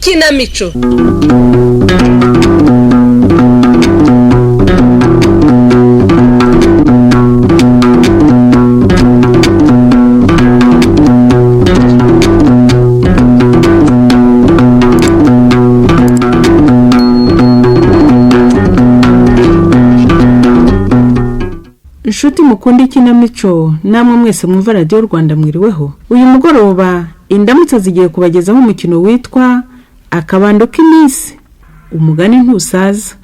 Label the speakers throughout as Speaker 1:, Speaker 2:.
Speaker 1: ikinamico.
Speaker 2: Inshuti mukunda ikinamico namwe mwese mwumva Radio Rwanda mwiriweho. Uyu mugoroba indamutsa zigiye kubagezaho umukino witwa Akabando k'iminsi. Umugani ntusaza.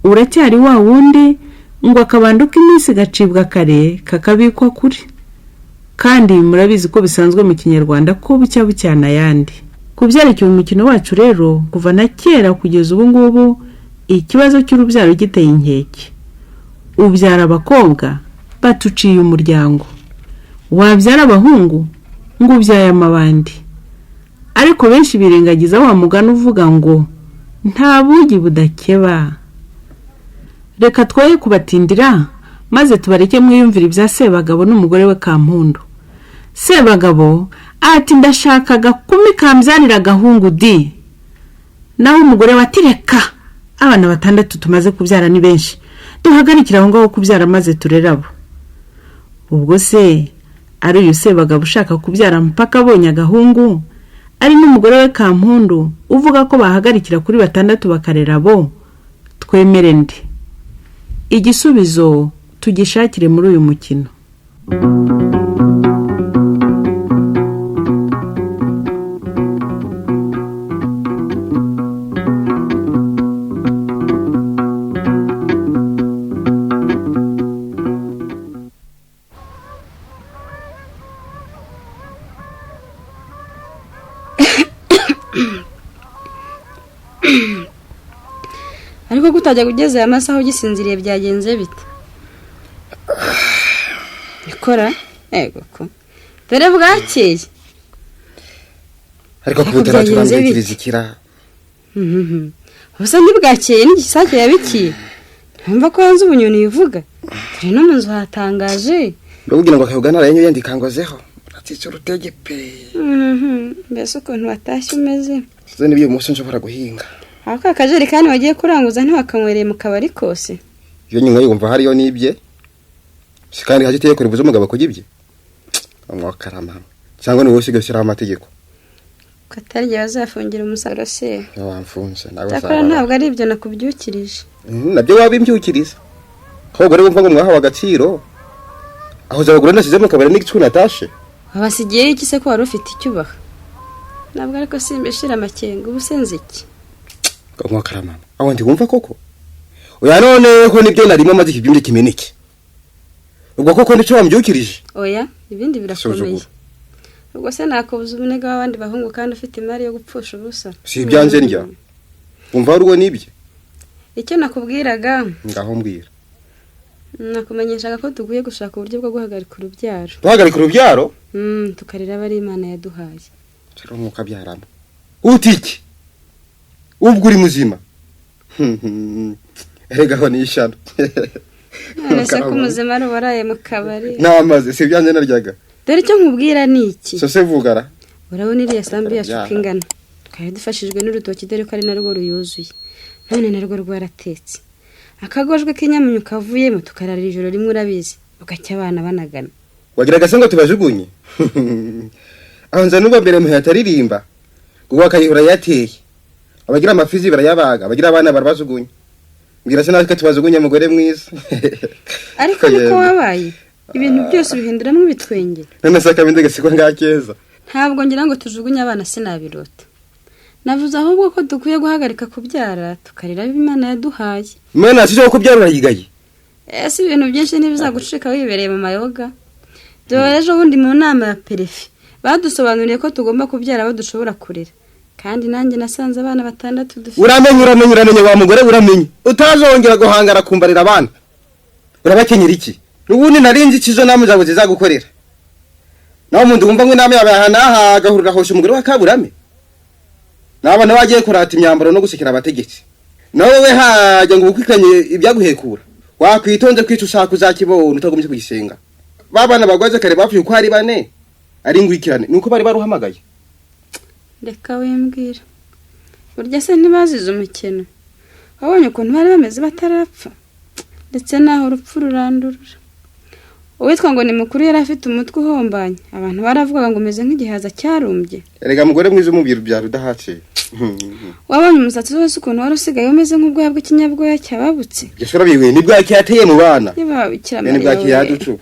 Speaker 2: Uracyari wa wundi ngo akabando k'iminsi gacibwa kare kakabikwa kuri. Kandi murabizi ko bisanzwe mu Kinyarwanda ko bucya bucyana yandi. Kubyerekeye umukino wacu rero kuva na kera kugeza ubu ngubu ikibazo cy'urubyaro giteye inkeke. Ubyara abakobwa batuciye umuryango, wabyara abahungu ngo ubyaye amabandi. Ariko benshi birengagiza wa mugani uvuga ngo nta bugi budakeba. Reka twoye kubatindira maze tubareke mwiyumvira ibya Sebagabo n'umugore we Kampundu. Sebagabo ati ndashaka gakumi kambyarira gahungu di. Naho umugore watireka abana batandatu tumaze kubyara ni benshi. Duhagarikira aho ngaho kubyara maze turerabo. Ubwo se ari uyu Sebagabo ushaka kubyara mpaka abonye agahungu, ari n'umugore we Kampundu uvuga ko bahagarikira kuri batandatu bakarerabo, twemere nde? Igisubizo tugishakire muri uyu mukino.
Speaker 3: Ariko kutajya kugeze amasaho gisinziriye byagenze bite? Ikora ego ko dore bwakeye.
Speaker 4: Ariko kubutera turamwikiriza.
Speaker 3: Ubusa ntibwakeye n'igisake yabikiye. Ntumva ko hanze ubunyoni bivuga. Turi no munzu hatangaje.
Speaker 4: Ndabwira ngo akayugana arenyo yandikangozeho. Atice urutege pe.
Speaker 3: Mbese ukuntu watashye umeze.
Speaker 4: Zo nibyo umunsi nshobora guhinga.
Speaker 3: Aka akajerekani wagiye kuranguza ntiwakanywereye mu kabari kose.
Speaker 4: Iyo nyinwa yumva hariyo nibye. Sikandi haje teye kuribuza umugabo kugibye. Amwakarama. Cyangwa ni wose gashyira amategeko.
Speaker 3: Katarye bazafungira umusaruro se.
Speaker 4: Wamfunze nawe
Speaker 3: za. Cyakora ntabwo ari ibyo nakubyukirije.
Speaker 4: Nabyo wabimbyukiriza. Ahubwo rero mvuga mwahawe agaciro. Aho zabagura nasize mu kabari n'igicuna natashe.
Speaker 3: Abasigiye iki se ko wari ufite icyubaha? Nabwo ariko simbeshira amakenga ubusenze iki.
Speaker 4: Kamwakarama. Aho ndi wumva koko. Oya none ko nibyo narimo amaze kibyumye kimeneke. Ubwo koko nico wambyukirije.
Speaker 3: Oya ibindi birakomeye. Ubwo se nakobuza ubunega w'abandi bahungu kandi ufite imari yo gupfusha ubusa.
Speaker 4: Si ibyanze ndya. Umva rugo nibye.
Speaker 3: Icyo nakubwiraga
Speaker 4: ngaho mbwira.
Speaker 3: Nakumenyeshaga ko tuguye gushaka uburyo bwo guhagarika urubyaro.
Speaker 4: Guhagarika urubyaro?
Speaker 3: Tukarira bari Imana yaduhaye.
Speaker 4: Cero muka byaramo. Utiki. Ubwo uri muzima. Erega ho nishano.
Speaker 3: Nese ko muzima ari waraye mu kabari.
Speaker 4: Namaze si byanze naryaga.
Speaker 3: Dore icyo nkubwira ni iki?
Speaker 4: So se vugara.
Speaker 3: Urabona iriya sambi yashuka ingana. Twari dufashijwe n'urutoki dore ko ari narwo ruyuzuye. None narwo rwaratetse. Akagojwe k'inyamunyu kavuyemo tukararira ijoro rimwe urabizi. Ugacya abana banagana.
Speaker 4: Wagiraga se ngo tubajugunye. Aho nza nuba mbere muhe ataririmba. Kuko akayihura yateye. Abagira amafizi barayabaga, abagira abana barabajugunye. Mbwira se natwe tubajugunye mugore mwiza.
Speaker 3: Ariko niko wabaye. Ibintu byose bihinduramwe ibitwenge.
Speaker 4: None se akabinde gasiko ngakeza.
Speaker 3: Ntabwo ngira ngo tujugunye abana sinabirota. Navuze ahubwo ko dukwiye guhagarika kubyara tukarira Imana yaduhaye.
Speaker 4: Imana sije kubyara urayigaye.
Speaker 3: Ese ibintu byinshi ntibizagucika wibereye mu mayoga. Dore ejo bundi mu nama ya perefi badusobanuriye ko tugomba kubyara abo dushobora kurera. Kandi nanjye nasanze abana batandatu dufite.
Speaker 4: Uramenye wa mugore uramenye. Utazongera guhangara kumbarira abana. Urabakenyera iki? Nubundi narinzi kizo namwe zawe zizagukorera. Naho umuntu wumva ngo inama yabahana agahurira hoshe umugore wa Kaburame. Nabana bagiye kurata imyambaro no gusekera abategetsi. Nawe we hajya ngo ukwikanye ibyaguhekura. Wakwitonze kwica ushaka uzakibona utagomye kugisenga. Babana bagwaze kare bapfuye ko hari bane. Ari ngwikirane nuko bari baruhamagaye.
Speaker 3: Reka wembwira. burya se ntibazize umukino wabonye ukuntu bari bameze batarapfa ndetse naho urupfu rurandurura uwitwa ngo ni mukuru yari afite umutwe uhombanye abantu baravugaga ngo umeze nk'igihaza cyarumbye
Speaker 4: erega mugore mwiza umubiri byaro udahatse
Speaker 3: wabonye umusatsi wose ukuntu wari usigaye umeze nk'ubwoya bw'ikinyabwoya cyababutse
Speaker 4: gishora biwe nibwo yakiyateye mu bana
Speaker 3: nibwo
Speaker 4: yakiyaducu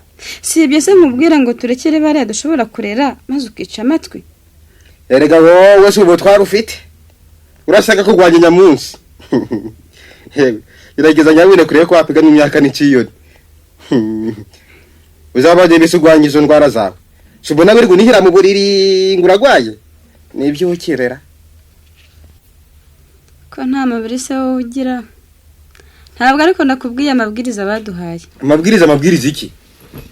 Speaker 3: si ibyo se nkubwira ngo turekere bariya dushobora kurera maze ukica amatwi
Speaker 4: erega wowe se ubu twari ufite urashaka kurwanya nyamunsi gerageza nyabune kureba ko wapiga n'imyaka n'ikiyoni uzabajye bisugwanya izo ndwara zawe subona biri gunihira mu buriri nguragwaye nibyo ukirera
Speaker 3: ko nta mabiri se wowe ugira ntabwo ariko nakubwiye amabwiriza baduhaye
Speaker 4: amabwiriza iki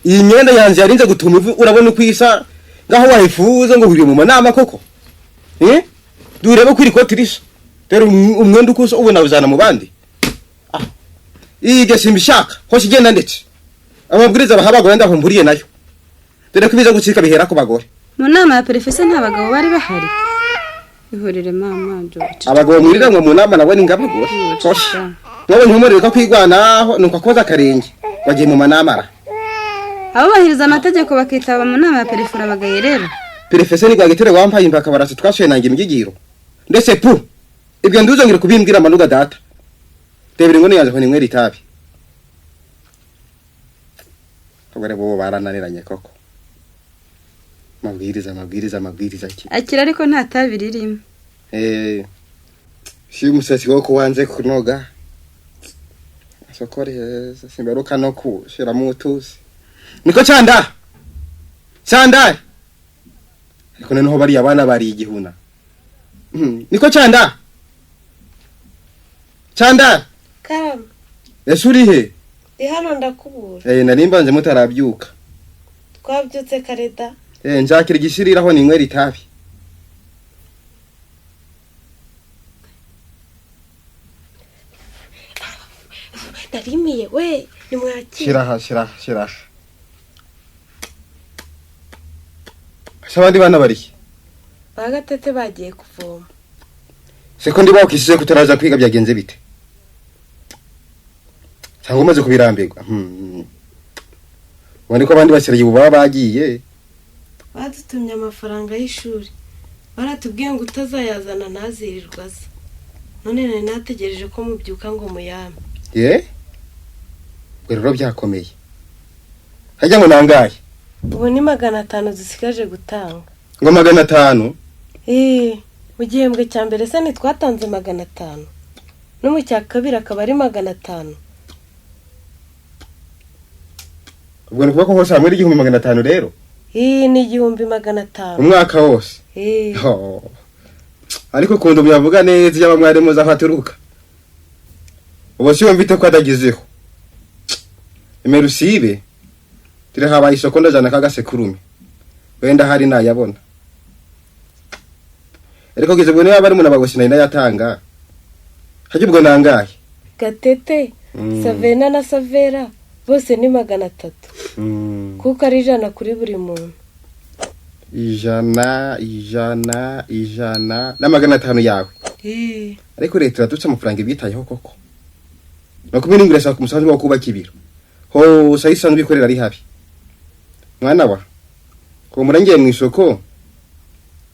Speaker 4: iyi myenda yanjye yarinze gutuma ivu urabona uko isa ngaho wayifuza ngo huriye mu manama koko durebe ko iri koti risa rero umwenda uko ubona uzana mu bandi iyi simbishaka hose igenda ndetse amabwiriza bahabagora ndaho mburiye nayo dore ko biza gucika bihera ku bagore
Speaker 3: mu nama ya perefese nta bagabo bari bahari ihurire mama
Speaker 4: abagabo mwirira ngo mu nama nabo ni ngabagore nabo ntumureka kwigwanaho nuko akoza akarenge bagiye mu manama
Speaker 3: abo bahiriza amategeko bakitaba mu nama ya perefera bagayerera
Speaker 4: perefese ni gwagitere wampaye imbaka barase twashoye nange imigigiro ndetse pu ibyo nduzongera kubimbwira amanuga data debere ngo niyanze ko ninywera itabi abare bo barananiranye koko mabwiriza ki
Speaker 3: akira ariko nta tabi ririmo
Speaker 4: si umusatsi wo kuwanze kunoga sokore simberuka no kushira mu tuzi niko cyanda ariko noneho bari abana bari igihuna niko cyanda
Speaker 1: Karama
Speaker 4: yasuri he
Speaker 1: hano ndakubura
Speaker 4: nari mbanze mutarabyuka
Speaker 1: twabyutse kareda
Speaker 4: njakira igishiriraho ninywera itabi
Speaker 1: narimiye we nimwakira
Speaker 4: shiraha abandi bana bari
Speaker 1: bagatete bagiye kuvoma
Speaker 4: seko ndi bakishije kutaraza kwiga byagenze bite cyangwa umaze kubirambirwa wani ko abandi basiraye ubu baba bagiye
Speaker 1: badutumye amafaranga y'ishuri baratubwiye ngo utazayazana nazirirwa ze none nari nategereje ko mubyuka ngo muyame
Speaker 4: rero byakomeye hajya ngo nangaye
Speaker 1: ubu ni 500 zisigaje gutanga
Speaker 4: ngo 500
Speaker 1: mu gihembwe cya mbere se ntitwatanze 500 no mu cya kabiri akaba ari 500
Speaker 4: ubwo ni kuko hose hamwe 1500 rero
Speaker 1: ni 1500
Speaker 4: umwaka wose ariko kundo byavuga neza yaba mwarimu za faturuka ubu siyo mvite ko adagizeho emerusibe tire habaye isoko ndajana kagasekurume wenda hari nayabona ariko gize bwo niba bari mu nabagoshi nari nayatanga haje ubwo nangahe
Speaker 1: gatete Savena na Savera bose ni 300 kuko ari 100 kuri buri muntu
Speaker 4: 100 na 500 yawe ariko leta iradutse amafaranga ibitayeho koko nakumene ingirasa ku musanzu wo kubaka ibiro ho sayisanzwe bikorera ari habi mwana wa ko murengeye mu isoko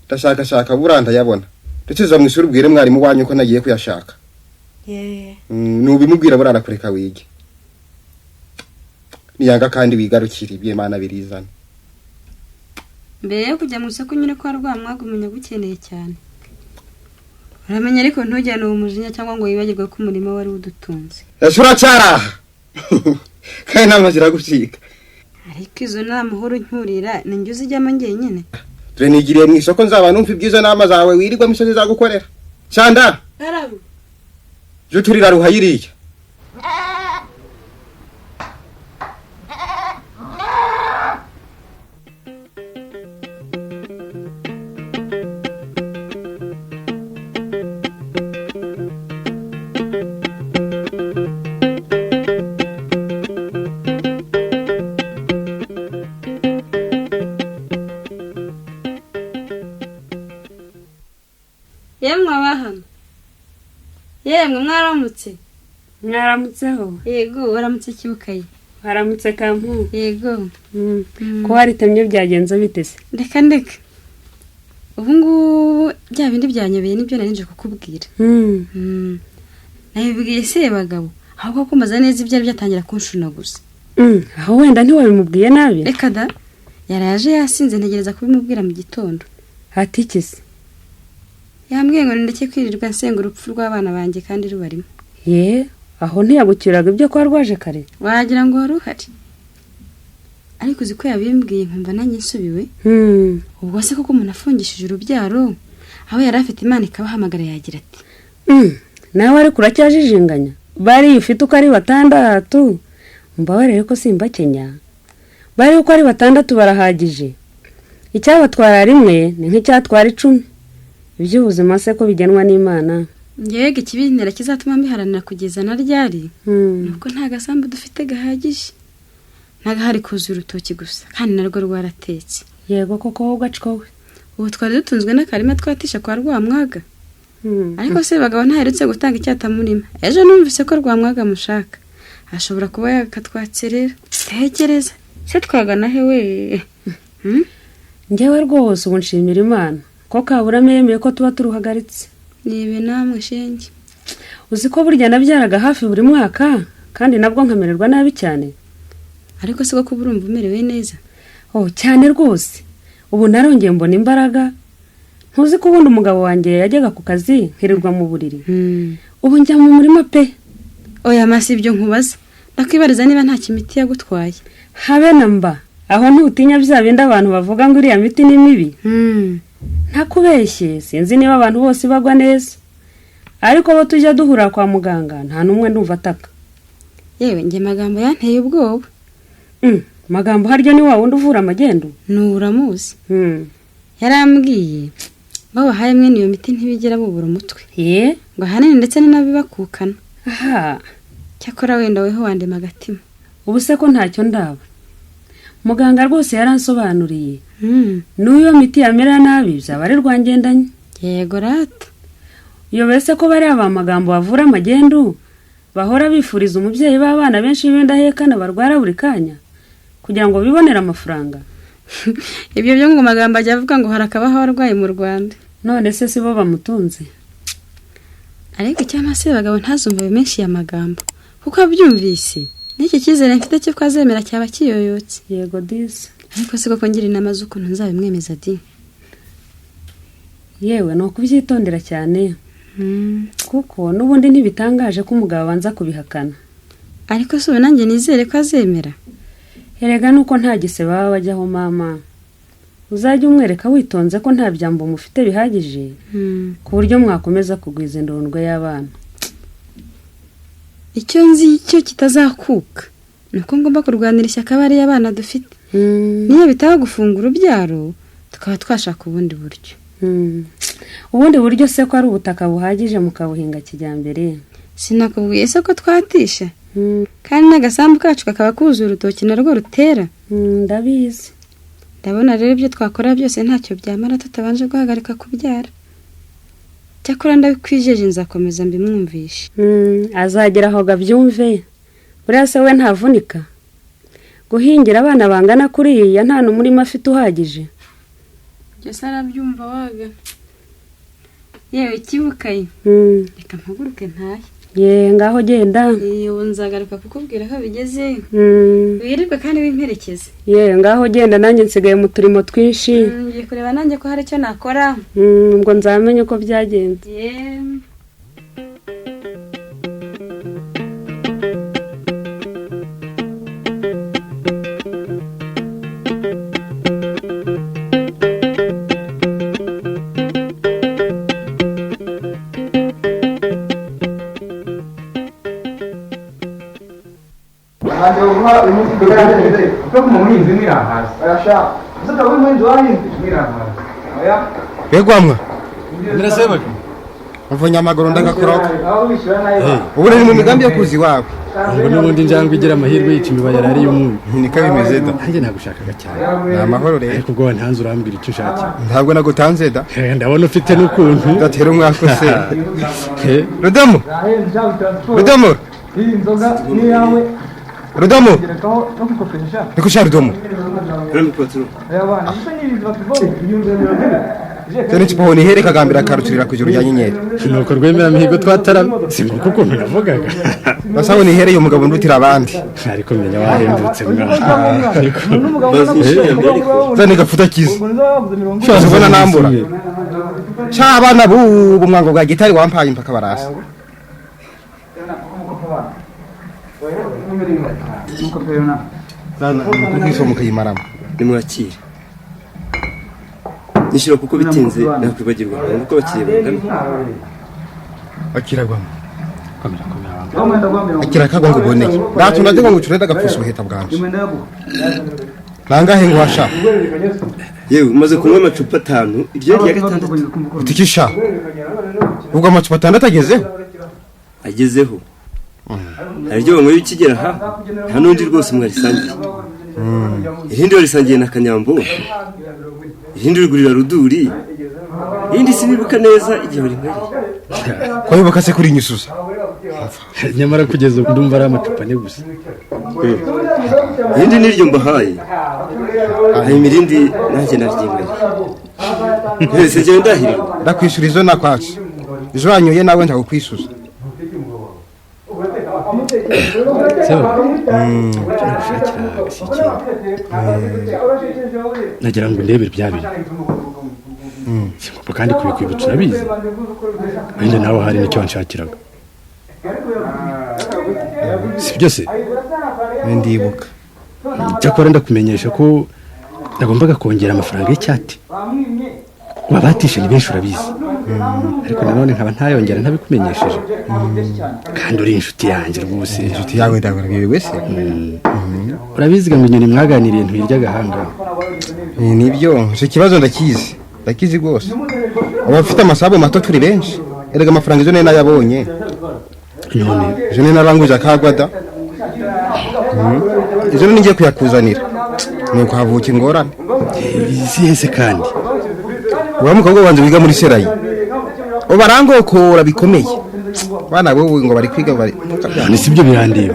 Speaker 4: ndashaka buranda yabona ndetse za mu isuri bwire mwarimu wanyu ko nagiye kuyashaka nubimubwira buranda kureka wige niyanga kandi wigarukira ibye mana birizana
Speaker 3: mbere yo kujya mu isoko nyine ko rwamwaga umenya gukeneye cyane uramenya ariko ntujyane uwo mujinya cyangwa ngo wibagirwe ko umurimo wari udutunze
Speaker 4: yashura cyara kandi namazira gucika
Speaker 3: ariko izo namahoro nkurira ninjye uzijyamo ngenyine
Speaker 4: dore nigiriye mu isoko nzaba numva ibyiza nama zawe wirirwa misozi zagukorera cyanda
Speaker 1: Karama
Speaker 4: je turira ruhayiriye
Speaker 3: yemwe abahano yemwe mwaramutse.
Speaker 5: Mwaramutseho.
Speaker 3: Yego waramutse Kibukaye.
Speaker 5: Waramutse Kampu.
Speaker 3: Yego.
Speaker 5: Ko waritemye byagenze bitese.
Speaker 3: Ndeka. Ubu ngubu bya bindi byanyobeye nibyo nari nje kukubwira. Nabibwiye se bagabo. Ahubwo kumbaza neza ibyo byatangira kunshuna gusa.
Speaker 5: Aho wenda ntiwabimubwiye nabi.
Speaker 3: Reka da. Yaraje yasinze ntegereza kubimubwira mu gitondo.
Speaker 5: Hatikise.
Speaker 3: Yambwiye ngo ndeke kwirirwa nsenga urupfu rw'abana banjye kandi rubarimo.
Speaker 5: Aho ntiyagukiraga ibyo kwa rwaje kare.
Speaker 3: Wagira ngo wari uhari. Ariko uzi ko yabimbwiye nkumva nanjye nsubiwe. Ubwo se koko umuntu afungishije urubyaro aho yari afite Imana ikabahamagara yagira ati
Speaker 5: nawe ari kuracyajijinganya bari ufite uko ari 6 mbabarire ko simba Kenya bari uko ari 6 barahagije icyabatwara rimwe ni nk'icyatwara 10 iby'ubuzima se ko bigenwa n'Imana.
Speaker 3: Yego ikibintera kizatuma mbiharanira kugeza na ryari nuko nta gasambu dufite gahagije ntagahari kuzura urutoki gusa kandi narwo rwaratetse.
Speaker 5: Yego koko ugacikowe
Speaker 3: ubu twari dutunzwe n'akarima twatisha kwa Rwamwaga. Ariko se bagabo ntaherutse gutanga icyatamurima. Ejo numvise ko Rwamwaga mushaka ashobora kuba yakatwatserera. Tekereza se twagana he we.
Speaker 5: Ngewe rwose ubu nshimira Imana ko Kaburame yemeye ko tuba turuhagaritse.
Speaker 3: Nibe namwe shenge.
Speaker 5: Uzi ko burya nabyaraga hafi buri mwaka kandi nabwo nkamererwa nabi cyane.
Speaker 3: Ariko se ko burumva umerewe neza.
Speaker 5: Cyane rwose. Ubu narongeye mbona imbaraga. Ntuzi ko ubundi umugabo wanjye yajyaga ku kazi nkirirwa mu buriri. Ubu njya mu murima pe.
Speaker 3: Oya masi ibyo nkubaza. Nakwibariza niba nta kimiti yagutwaye.
Speaker 5: Habe namba. Aho ntutinya bya bindi abantu bavuga ngo iriya miti ni mibi. Ntakubeshye sinzi niba abantu bose bagwa neza. Ariko bo tujya duhura kwa muganga nta numwe ndumva ataka.
Speaker 3: Yewe nge magambo yanteye ubwoba.
Speaker 5: Magambo haryo ni wa wundi uvura amagendo.
Speaker 3: Nuramuzi. Yarambwiye babahaye mwe niyo miti ntibigera bubura umutwe. Ngo hanini ndetse n'inabibakukana. Cyakora wenda weho wandema agatima.
Speaker 5: Ubu se ko ntacyo ndaba. Muganga rwose yaransobanuriye. N'uyo miti yamera nabi byaba ari rwangendanye.
Speaker 3: Yego rata.
Speaker 5: Iyo bese ko bari abamagambo bavura amagendo bahora bifuriza umubyeyi b'abana benshi b'indahekana barwara buri kanya kugira ngo bibonere amafaranga.
Speaker 3: Ibyo byo ngo magambo ajya avuga ngo harakabaho abarwayi mu Rwanda.
Speaker 5: None se sibo bamutunze.
Speaker 3: Ariko cyamase bagabo ntazumva menshi ya magambo kuko abyumvise n'iki cyizere mfite cyo kwazemera cyaba kiyoyotse.
Speaker 5: Yego disi.
Speaker 3: Ariko se koko ngira inama z'ukuntu nzabimwemeza di.
Speaker 5: Yewe no kubyitondera cyane. Kuko nubundi ntibitangaje ko umugabo banza kubihakana.
Speaker 3: Ariko se nanjye nizere ko azemera.
Speaker 5: Erega nuko nta gise baba bajyaho mama. Uzajya umwereka witonze ko nta byambo mufite bihagije ku buryo mwakomeza kugwiza indondwe y'abana.
Speaker 3: Icyo nzi cyo kitazakuka nuko ngomba kurwanira ishyaka bari y'abana dufite. Niyo bitaba gufungura ubyaro tukaba twashaka ubundi buryo.
Speaker 5: Ubundi buryo se ko ari ubutaka buhagije mukabuhinga kijyambere.
Speaker 3: Sinakubwiye se ko twatisha. Kandi n'agasambu kacu kakaba kuzura urutoki narwo rutera.
Speaker 5: Ndabizi.
Speaker 3: Ndabona rero ibyo twakora byose ntacyo byamara tutabanje guhagarika kubyara. Cyakora ndabikwijeje nzakomeza mbimwumvisha.
Speaker 5: Azagera aho gabyumve. Buriya se we ntavunika. Guhingira abana bangana kuriya nta n'umurima afite uhagije.
Speaker 3: Byose arabyumva waga. Yewe Kibukaye. Reka mpaguruke ntaye.
Speaker 5: Ngaho genda.
Speaker 3: Ubu nzagaruka kukubwira ko bigeze. Wirirwe kandi wimperekeze.
Speaker 5: Ngaho genda nanjye nsigaye mu turimo twinshi.
Speaker 3: Ngiye kureba nanjye ko hari icyo nakora.
Speaker 5: Ngo nzamenye uko byagenze.
Speaker 4: Begwamwa.
Speaker 6: Nirasema.
Speaker 4: mvunya amaguru ndagakoroka ubu ni mu migambi yo kuzi wawe
Speaker 6: ngo n'ubundi njangwe igira amahirwe yica imiba yari y'umuntu
Speaker 4: niko bimeze da
Speaker 6: nanjye nagushakaga cyane
Speaker 4: ni amahoro rero
Speaker 6: ariko ubwo ntanze urambwira icyo ushakira
Speaker 4: ntabwo nagutanze da
Speaker 6: ndabona ufite n'ukuntu
Speaker 4: gatera umwaka use rudamu rudamu rudamu niko sha rudamu cyane cipo ni here kagambira karuturira kujuru ya nyenyeri
Speaker 6: nuko rwemera mihigo twataramye simbuka ukuntu navugaga
Speaker 4: basaho ni here umugabo ndutira abandi
Speaker 6: ariko menya wahindutse mwana
Speaker 4: zane gafuta kizi cyazobona nambura cha abana bubu mwango bwa gitari wampaye impaka barasa zana nkiso mukayimarama
Speaker 7: nimwakire nishira kuko bitinze nakwibagirwa nuko bakiriye bangana
Speaker 4: akiragwamo akira kagwa ngo boneye ndacu ndaje ngo curenda gapfusa ubuheta bwanje nangahe ngo washa
Speaker 7: yewe umaze kunywa amacupa 5 iryo ya gatandatu
Speaker 4: utikisha ubwo amacupa 6 agezeho aryo ngo yikigera ha nta nundi rwose mwarisangiye irindi warisangiye na Kanyambo irindi rigurira Ruduri irindi sinibuka neza igihe uri ngari ko bibuka se kuri nyusuza
Speaker 6: nyamara kugeza ndumva ari amacupa ne gusa
Speaker 7: irindi niryo mbahaye ayi mirindi nanjye naryingaye ese je ndahirwa
Speaker 4: ndakwishura izo nakwaje izo wanyoye nawe nta kukwisuza
Speaker 6: nagira ngo ndebere byabiri kandi kubikwibutsa urabizi wenda nawe hari nicyo wanshakiraga si byose
Speaker 4: ndibuka
Speaker 6: cyakora ndakumenyesha ko nagombaga kongera amafaranga y'icyati wabatisha ni benshi urabizi ariko nanone nkaba ntayongera ntabikumenyesheje kandi uri inshuti yanjye rwose
Speaker 4: inshuti yawe ndagurabire wese
Speaker 6: urabizi ngo inyoni mwaganiriye ntuyirya gahanga
Speaker 4: nibyo cyo kibazo ndakizi rwose abafite amasabu mato turi benshi erega amafaranga izo nene nayabonye
Speaker 6: none
Speaker 4: izo nene naranguje akagwada izo nene ngiye kuyakuzanira nuko havuka ingorane
Speaker 6: zihese kandi
Speaker 4: wa mukobwa wanjye wiga muri Serayi ubarangokora bikomeye bana bo ngo bari kwiga bari
Speaker 6: ni sibyo birandeba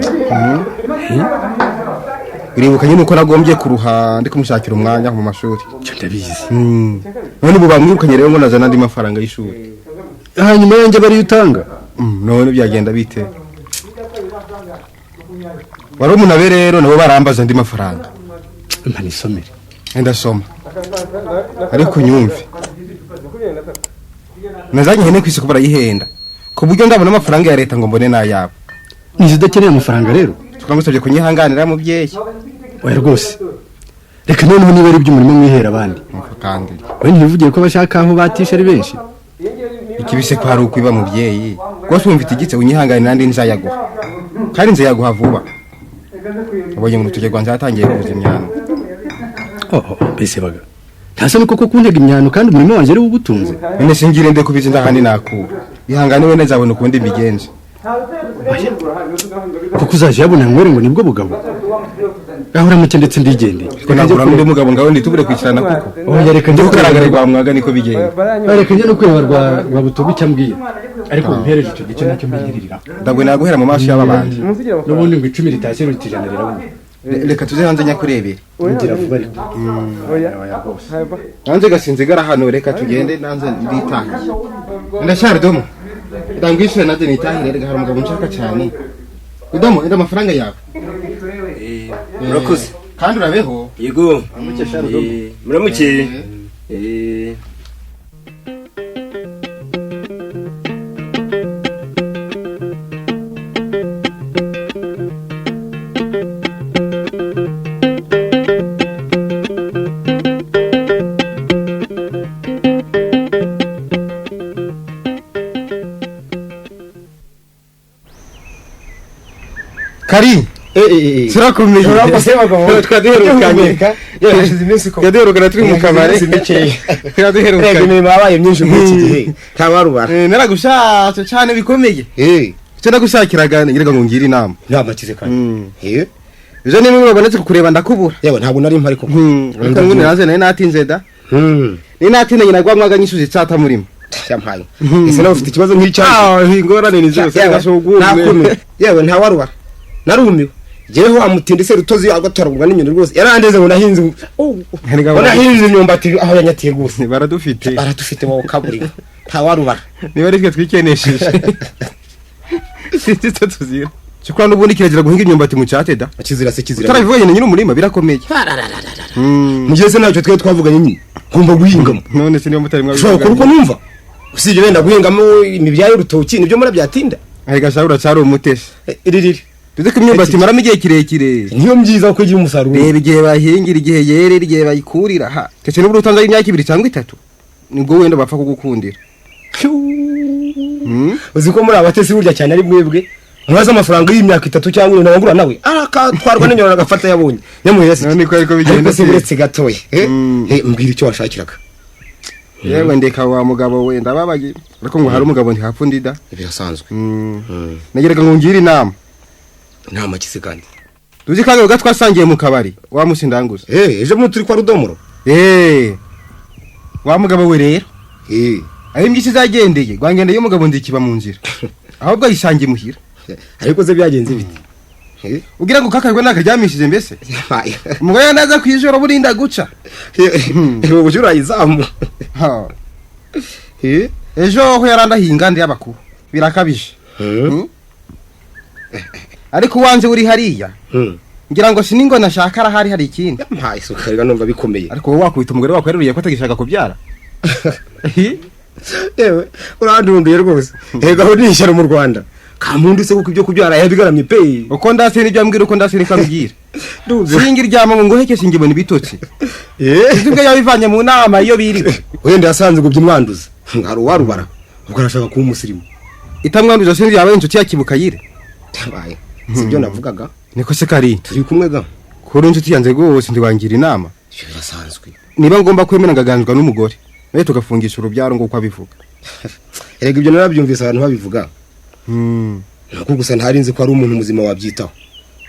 Speaker 4: uribuka nyine uko nagombye kuruha ndi kumushakira umwanya mu mashuri
Speaker 6: cyo ndabizi
Speaker 4: none ubu bamwirukanye rero ngo nazana andi mafaranga y'ishuri
Speaker 6: hanyuma yanjye bari utanga
Speaker 4: none byagenda bite wari umunabe rero nabo barambaza andi mafaranga
Speaker 6: mpa nisomere
Speaker 4: ndasoma ariko nyumve nazanye hene kwisi kubara yihenda ku buryo ndabona amafaranga ya leta ngo mbone nayabo
Speaker 6: nizidakeneye amafaranga rero
Speaker 4: tukamusabye kunyihanganira mubyeyi
Speaker 6: oya rwose reka noneho niba ari iby'umurimo mwihera abandi
Speaker 4: kandi
Speaker 6: we ntibivugiye ko bashaka aho batisha ari benshi
Speaker 4: ikibise ko hari ukwiba mubyeyi rwose wumvite igitse unyihanganira nandi nzayaguha kandi nzayaguha vuba ubonye ngo tujye Rwanda yatangiye kuza imyano
Speaker 6: mbese baga ntasa nuko kuntega imyano kandi umurimo wanjye ari ugutunze
Speaker 4: none singire nde kubiza ndahandi nakura ihangane we nezabona ukundi mbigenze
Speaker 6: kuko uzaje yabona ngwere ngo nibwo bugabo ahora muke ndetse ndigendeye
Speaker 4: ko nagura n'undi mugabo ngaho nditubure kwicarana kuko
Speaker 6: oya reka njye
Speaker 4: kugaragara kwa mwaga niko bigenda
Speaker 6: reka njye no kweba rwa butobi cyambwiye ariko mpereje icyo gice nacyo mbingiririra
Speaker 4: ndabwo naguhera mu maso y'ababandi
Speaker 6: n'ubundi ngo 10 litashye rutijana rirabona
Speaker 4: reka tuze hanze nyakurebera
Speaker 6: ngira vuba ariko
Speaker 4: hanze gasinze gara hano reka tugende nanze nditahiye ndashari domo ndangwishe naze nitahire rega hari umugabo nshaka cyane domo enda amafaranga yawe
Speaker 7: murakoze
Speaker 4: kandi urabeho
Speaker 7: yego muramuke
Speaker 4: Kari turakomeye twaduherukanye twaduherukana turi mu kabari twaduherukanye
Speaker 7: imirimo yabaye myinshi muri iki gihe ntawarubara
Speaker 4: naragushatse cyane bikomeye icyo nagushakiraga ngira ngo ngire inama
Speaker 7: namakize kandi
Speaker 4: ejo nimwe urabonetse kukureba ndakubura
Speaker 7: yewe ntabwo nari mpari koko
Speaker 4: ariko ngo naze nari natinze da ni natinze nyina gwamwaga nyishuze cyata murimo
Speaker 7: yampaye ese nawe ufite ikibazo nk'icyaje
Speaker 4: ingorane ni zose
Speaker 7: nakume yewe ntawarubara narumiwe jewe amutinde se rutozi agatoragurwa n'inyoni rwose yarandeze ngo nahinze nahinze imyumbati aho yanyatiye rwose baradufite wowe kaburi ntawarubara
Speaker 4: niba ari twe twikenesheje sitse tuzira cyukwa n'ubundi kiragira guhinga imyumbati mu cyate da
Speaker 7: kizira se kizira
Speaker 4: taravuye nyine umurima birakomeye
Speaker 7: mugeze nacyo twe twavuganye nyine ngomba guhingamo
Speaker 4: none se niyo mutari mwabivuga
Speaker 7: ushobora kuko numva usije wenda guhingamo imibyayo rutoki nibyo muri byatinda
Speaker 4: ariko shawura cyari umutesi
Speaker 7: iriri
Speaker 4: tuze kumyumbati maramo igihe kirekire
Speaker 7: niyo myiza ko igira umusaruro
Speaker 4: reba igihe bahingira igihe yerera igihe bayikurira ha tese n'ubwo utanze imyaka 2 cyangwa 3 nibwo wenda bapfa kugukundira
Speaker 7: uzi ko muri abatesi burya cyane ari mwebwe mwaza amafaranga y'imyaka 3 cyangwa 4 nabangura nawe arakatwarwa n'inyona agafata yabonye nyamuhese
Speaker 4: none ko ariko bigenda
Speaker 7: se buretse gatoye mbwira icyo washakiraga
Speaker 4: yewe ndeka wa mugabo we ndababaye ariko ngo hari umugabo ntihapfundida
Speaker 7: birasanzwe
Speaker 4: nageraga ngo ngire inama
Speaker 7: kise kandi
Speaker 4: tuzi kaga gatwasangiye mu kabari wa musindanguza
Speaker 7: ejo mu turi kwa rudomoro
Speaker 4: wa mugabo we rero aho imbyisi zagendeye gwangendeye umugabo ndikiba mu nzira ahubwo yisangiye muhira
Speaker 7: ariko ze byagenze biti
Speaker 4: ugira ngo kakagwe nakaryamishije mbese umugabo yandaza kwijoro burinda guca
Speaker 7: ubu bujura izamu
Speaker 4: ejo ho yaranda hingandi y'abakuru birakabije ariko wanze uri hariya ngira ngo siningo nashaka hari ikindi
Speaker 7: mpaye sukarira numva bikomeye
Speaker 4: ariko wowe wakwita umugore wakweruriye ko atagishaka kubyara
Speaker 7: yewe urandunduye rwose hegaho nishyara mu Rwanda kamundu se kuko ibyo kubyara yabigaramye pe
Speaker 4: uko ndase n'ibyo ambwira uko ndase nikambwira singi ryama ngo heke singibona ibitotsi izubwe yabivanye mu nama iyo biriwe
Speaker 7: wenda yasanze ngo byimwanduza ngaro warubara ubwo arashaka kuba umusirimu
Speaker 4: itamwanduza sinzi yabaye inshuti yakibuka yire
Speaker 7: tabaye sibyo navugaga
Speaker 4: niko se kari
Speaker 7: turi kumwe ga
Speaker 4: kuri inshuti yanze gose ndiwangira inama
Speaker 7: birasanzwe
Speaker 4: niba ngomba kwemera ngaganzwa n'umugore nawe tugafungisha urubyaro ngo uko abivuga
Speaker 7: erega ibyo narabyumvise abantu babivuga nuko gusa ntarinzi ko ari umuntu muzima wabyitaho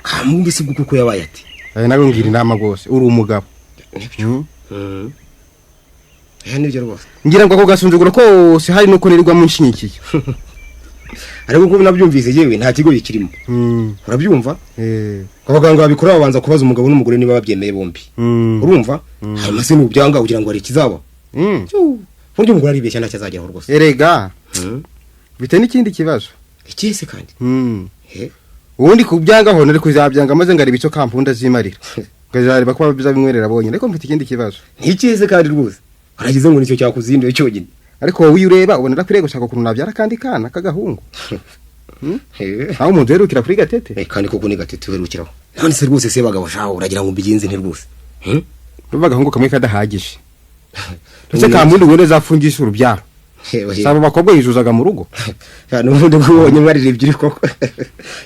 Speaker 7: kamumbise kuko yabaye ati
Speaker 4: nawe ngira inama gose uri umugabo
Speaker 7: nibyo rwose
Speaker 4: ngira ngo ako gasunzuguro kose hari nuko nirirwa mu nshinyikiye
Speaker 7: ariko uko nabyumvise yewe nta kigo bikirimo urabyumva abaganga babikora babanza kubaza umugabo n'umugore niba babyemeye bombi urumva hanyuma se n'ubyanga kugira ngo ari kizaba buryo umugore aribeshya ntacyo azajyaho rwose
Speaker 4: erega bite n'ikindi kibazo
Speaker 7: ikise kandi
Speaker 4: ubundi kubyangaho nari kuzabyanga maze ngari bico kampunda zimarira ngazareba ko bizabimwerera abonye ariko mfite ikindi kibazo
Speaker 7: ntikise kandi rwose aragize ngo nicyo cyakuzinduye cyogine
Speaker 4: ariko wowe ureba ubona ndakwiriye gushaka ukuntu nabyara kandi kana kagahungu aho umuntu yerukira kuri gatete
Speaker 7: kandi koko ni gatete werukiraho none se rwose se bagabo shaho uragira ngo mbigenze nti rwose
Speaker 4: n'ubagahungu kamwe kadahagije ndetse kamundi wende zafungisha urubyaro saba bakobwa yijuzaga mu rugo
Speaker 7: n'ubundi bwonye mwarire ibyiri koko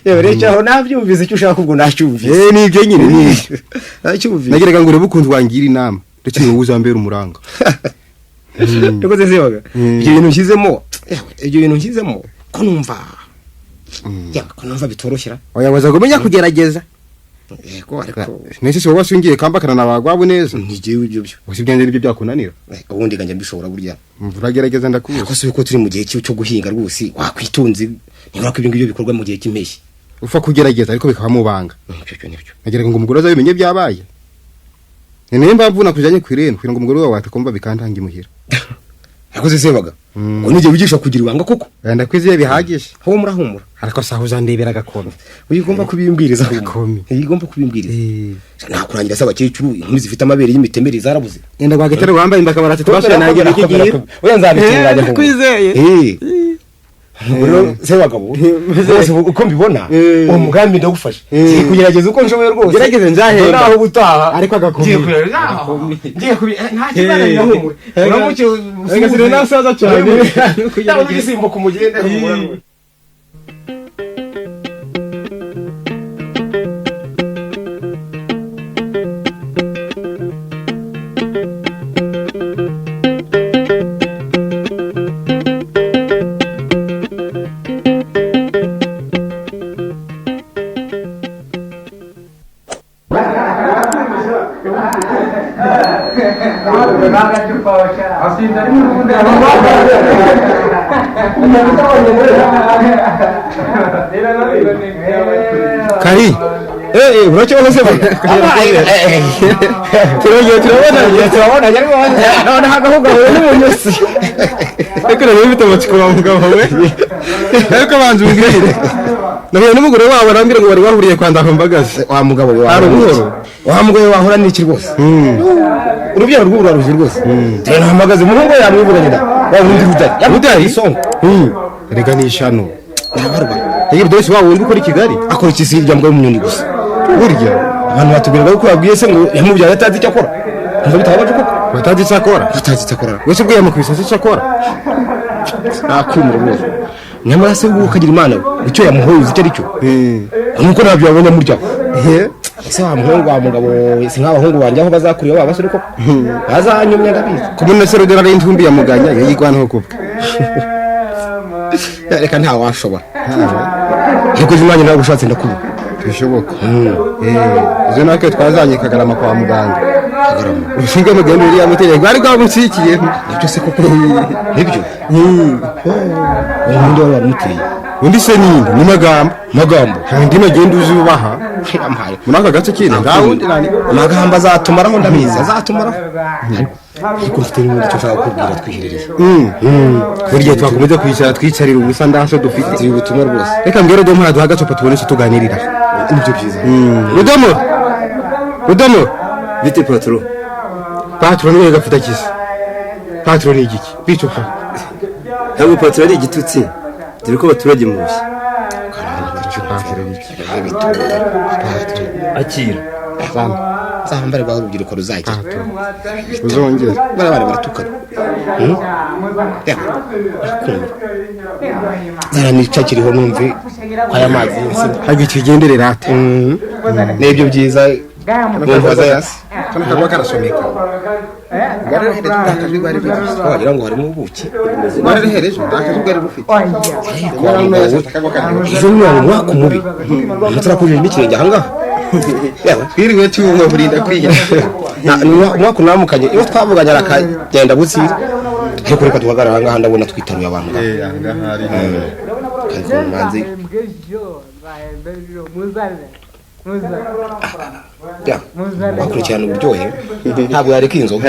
Speaker 7: yewe rero aho nabyumvise icyo ushaka ubwo nacyumvise
Speaker 4: nibyo nyine
Speaker 7: nacyumvise
Speaker 4: nageraga ngo urebe ukuntu wangira inama ndetse wowe uzambera umuranga
Speaker 7: rwose sebaga ibyo bintu nshyizemo ko numva bitoroshera
Speaker 4: oya waza kumenya kugerageza
Speaker 7: yego ariko
Speaker 4: nese se wasungiye kambakana nabagwabo neza
Speaker 7: ntigiye ibyo
Speaker 4: usibye nibyo byakunanira
Speaker 7: ubundi ganje mbishobora burya
Speaker 4: uragerageza ndakuzi
Speaker 7: ko se uko turi mu gihe cyo guhinga rwose wakwitunze niba ko ibyo ngibyo bikorwa mu gihe cy'impeshyi
Speaker 4: ufa kugerageza ariko bikaba mubanga
Speaker 7: nibyo
Speaker 4: nageraga ngo umugore azabimenye byabaye niyo mpamvu nakujanye kwireno kugira ngo umugore wawe atakomba bikantanga imuhira
Speaker 7: yakoze sebaga ngo nige wigisha kugira ibanga koko
Speaker 4: ndakwiziye bihagije
Speaker 7: humura
Speaker 4: ariko sahuza ndebera gakono
Speaker 7: uyigomba kubimbwiriza gakomi uyigomba kubimbwiriza nakurangira saba cyicuru inkumi zifite amabere y'imitemeri zarabuze
Speaker 4: enda gwagetera wambaye imbakabarati twashye nange bikigiye
Speaker 7: oya nzabitinganya
Speaker 4: kwizeye
Speaker 7: Bro sebagabo bose uko mbibona uwo mugambi ndagufasha kugerageza uko nshoboye rwose
Speaker 4: gerageze nzahenda
Speaker 7: naho ubutaha
Speaker 4: ariko agakomeye
Speaker 7: ngiye kubi nta kibana nyahumure uramuke
Speaker 4: ugasire nasaza cyane
Speaker 7: kugira igisimbo kumugende
Speaker 4: kari
Speaker 7: uracyoho se turabona none hagahuga we n'umunyusi
Speaker 4: ariko nawe bifite amatsiko wa mugabo we ariko banze umbwire nahuye n'umugore wabo arambwira ngo bari bahuriye kwa Ndahombagaze
Speaker 7: wa mugabo we
Speaker 4: hari ubuhoro
Speaker 7: wa mugabo we wahura n'iki rwose urubyaro rw'uru ruje rwose Ndahombagaze umuhungu we yamwibuganye da wa wundi rudari isonga
Speaker 4: rega ni ishano
Speaker 7: nabarwa
Speaker 4: yibyo byose wa wundi ukora i Kigali
Speaker 7: akora iki si irya mbwa y'umunyoni gusa
Speaker 4: burya
Speaker 7: abantu batubwiraga ko yabwiye se ngo yamubyara atazi icyo akora ngo bitabaje koko
Speaker 4: batazi icyo akora wese ubwo yamukubise icyo akora
Speaker 7: nakwimura rwose nyamara se ubwo ukagira imana icyo yamuhoye icyo ari cyo nuko ntabyo yabonye murya ese wa muhungu wa mugabo si nk'abahungu banjye aho bazakuriye wa basore koko bazanyumye ndabizi
Speaker 4: kumuna se rodera y'intumbi ya muganya yigwanaho kubwe
Speaker 7: reka nta washobora ariko imana nawe ushatse ndakuba
Speaker 4: bishoboka izo natwe twazanye Kagarama kwa muganga ushinzwe muganga uriya mutegeko bari bwamusikiye
Speaker 7: nibyo se koko nibyo undi wari warumuteye
Speaker 4: undi se ni magambo ndi magenda uzi ubaha muri aka gace kindi
Speaker 7: ndawundi magambo azatumaraho ndabizi azatumaraho ariko mfite n'ubundi cyo ushaka kubwira twiherereye
Speaker 4: burya twakomeza kwicara twicarira ubusa ndaso dufite
Speaker 7: ubutumwa rwose
Speaker 4: reka mbwira do mpara duha agacupa tubone icyo tuganirira
Speaker 7: nibyo byiza
Speaker 4: Rudomo
Speaker 8: bite
Speaker 4: patro niwe gafite kiza patro ni igiki bicupa
Speaker 8: ntabwo patro ari igitutsi dore ko abaturage mushya akira
Speaker 7: zambare ba urubyiruko ruzagira
Speaker 4: uzongera
Speaker 7: barabara baratukana zaranica kiriho numve aya mazi
Speaker 4: hagi kigenderera ate
Speaker 7: nebyo byiza numva zayasi
Speaker 4: kana kagwa karasomeka
Speaker 7: bararehereje ndakajwi bari bifite wagira ngo harimo ubuki
Speaker 4: bararehereje ndakajwi bari bufite
Speaker 7: izo mwana mwaka mubi mutarakujije n'ikirenge ahangaha
Speaker 4: twiriwe cyumwe burinda kwiya
Speaker 7: mwaka namukanye iyo twavuganye arakagenda butsira ariko reka duhagarara ahangaha ndabona twitaruye abantu ariko manzi bakurikirana uburyohe ntabwo yareka inzoga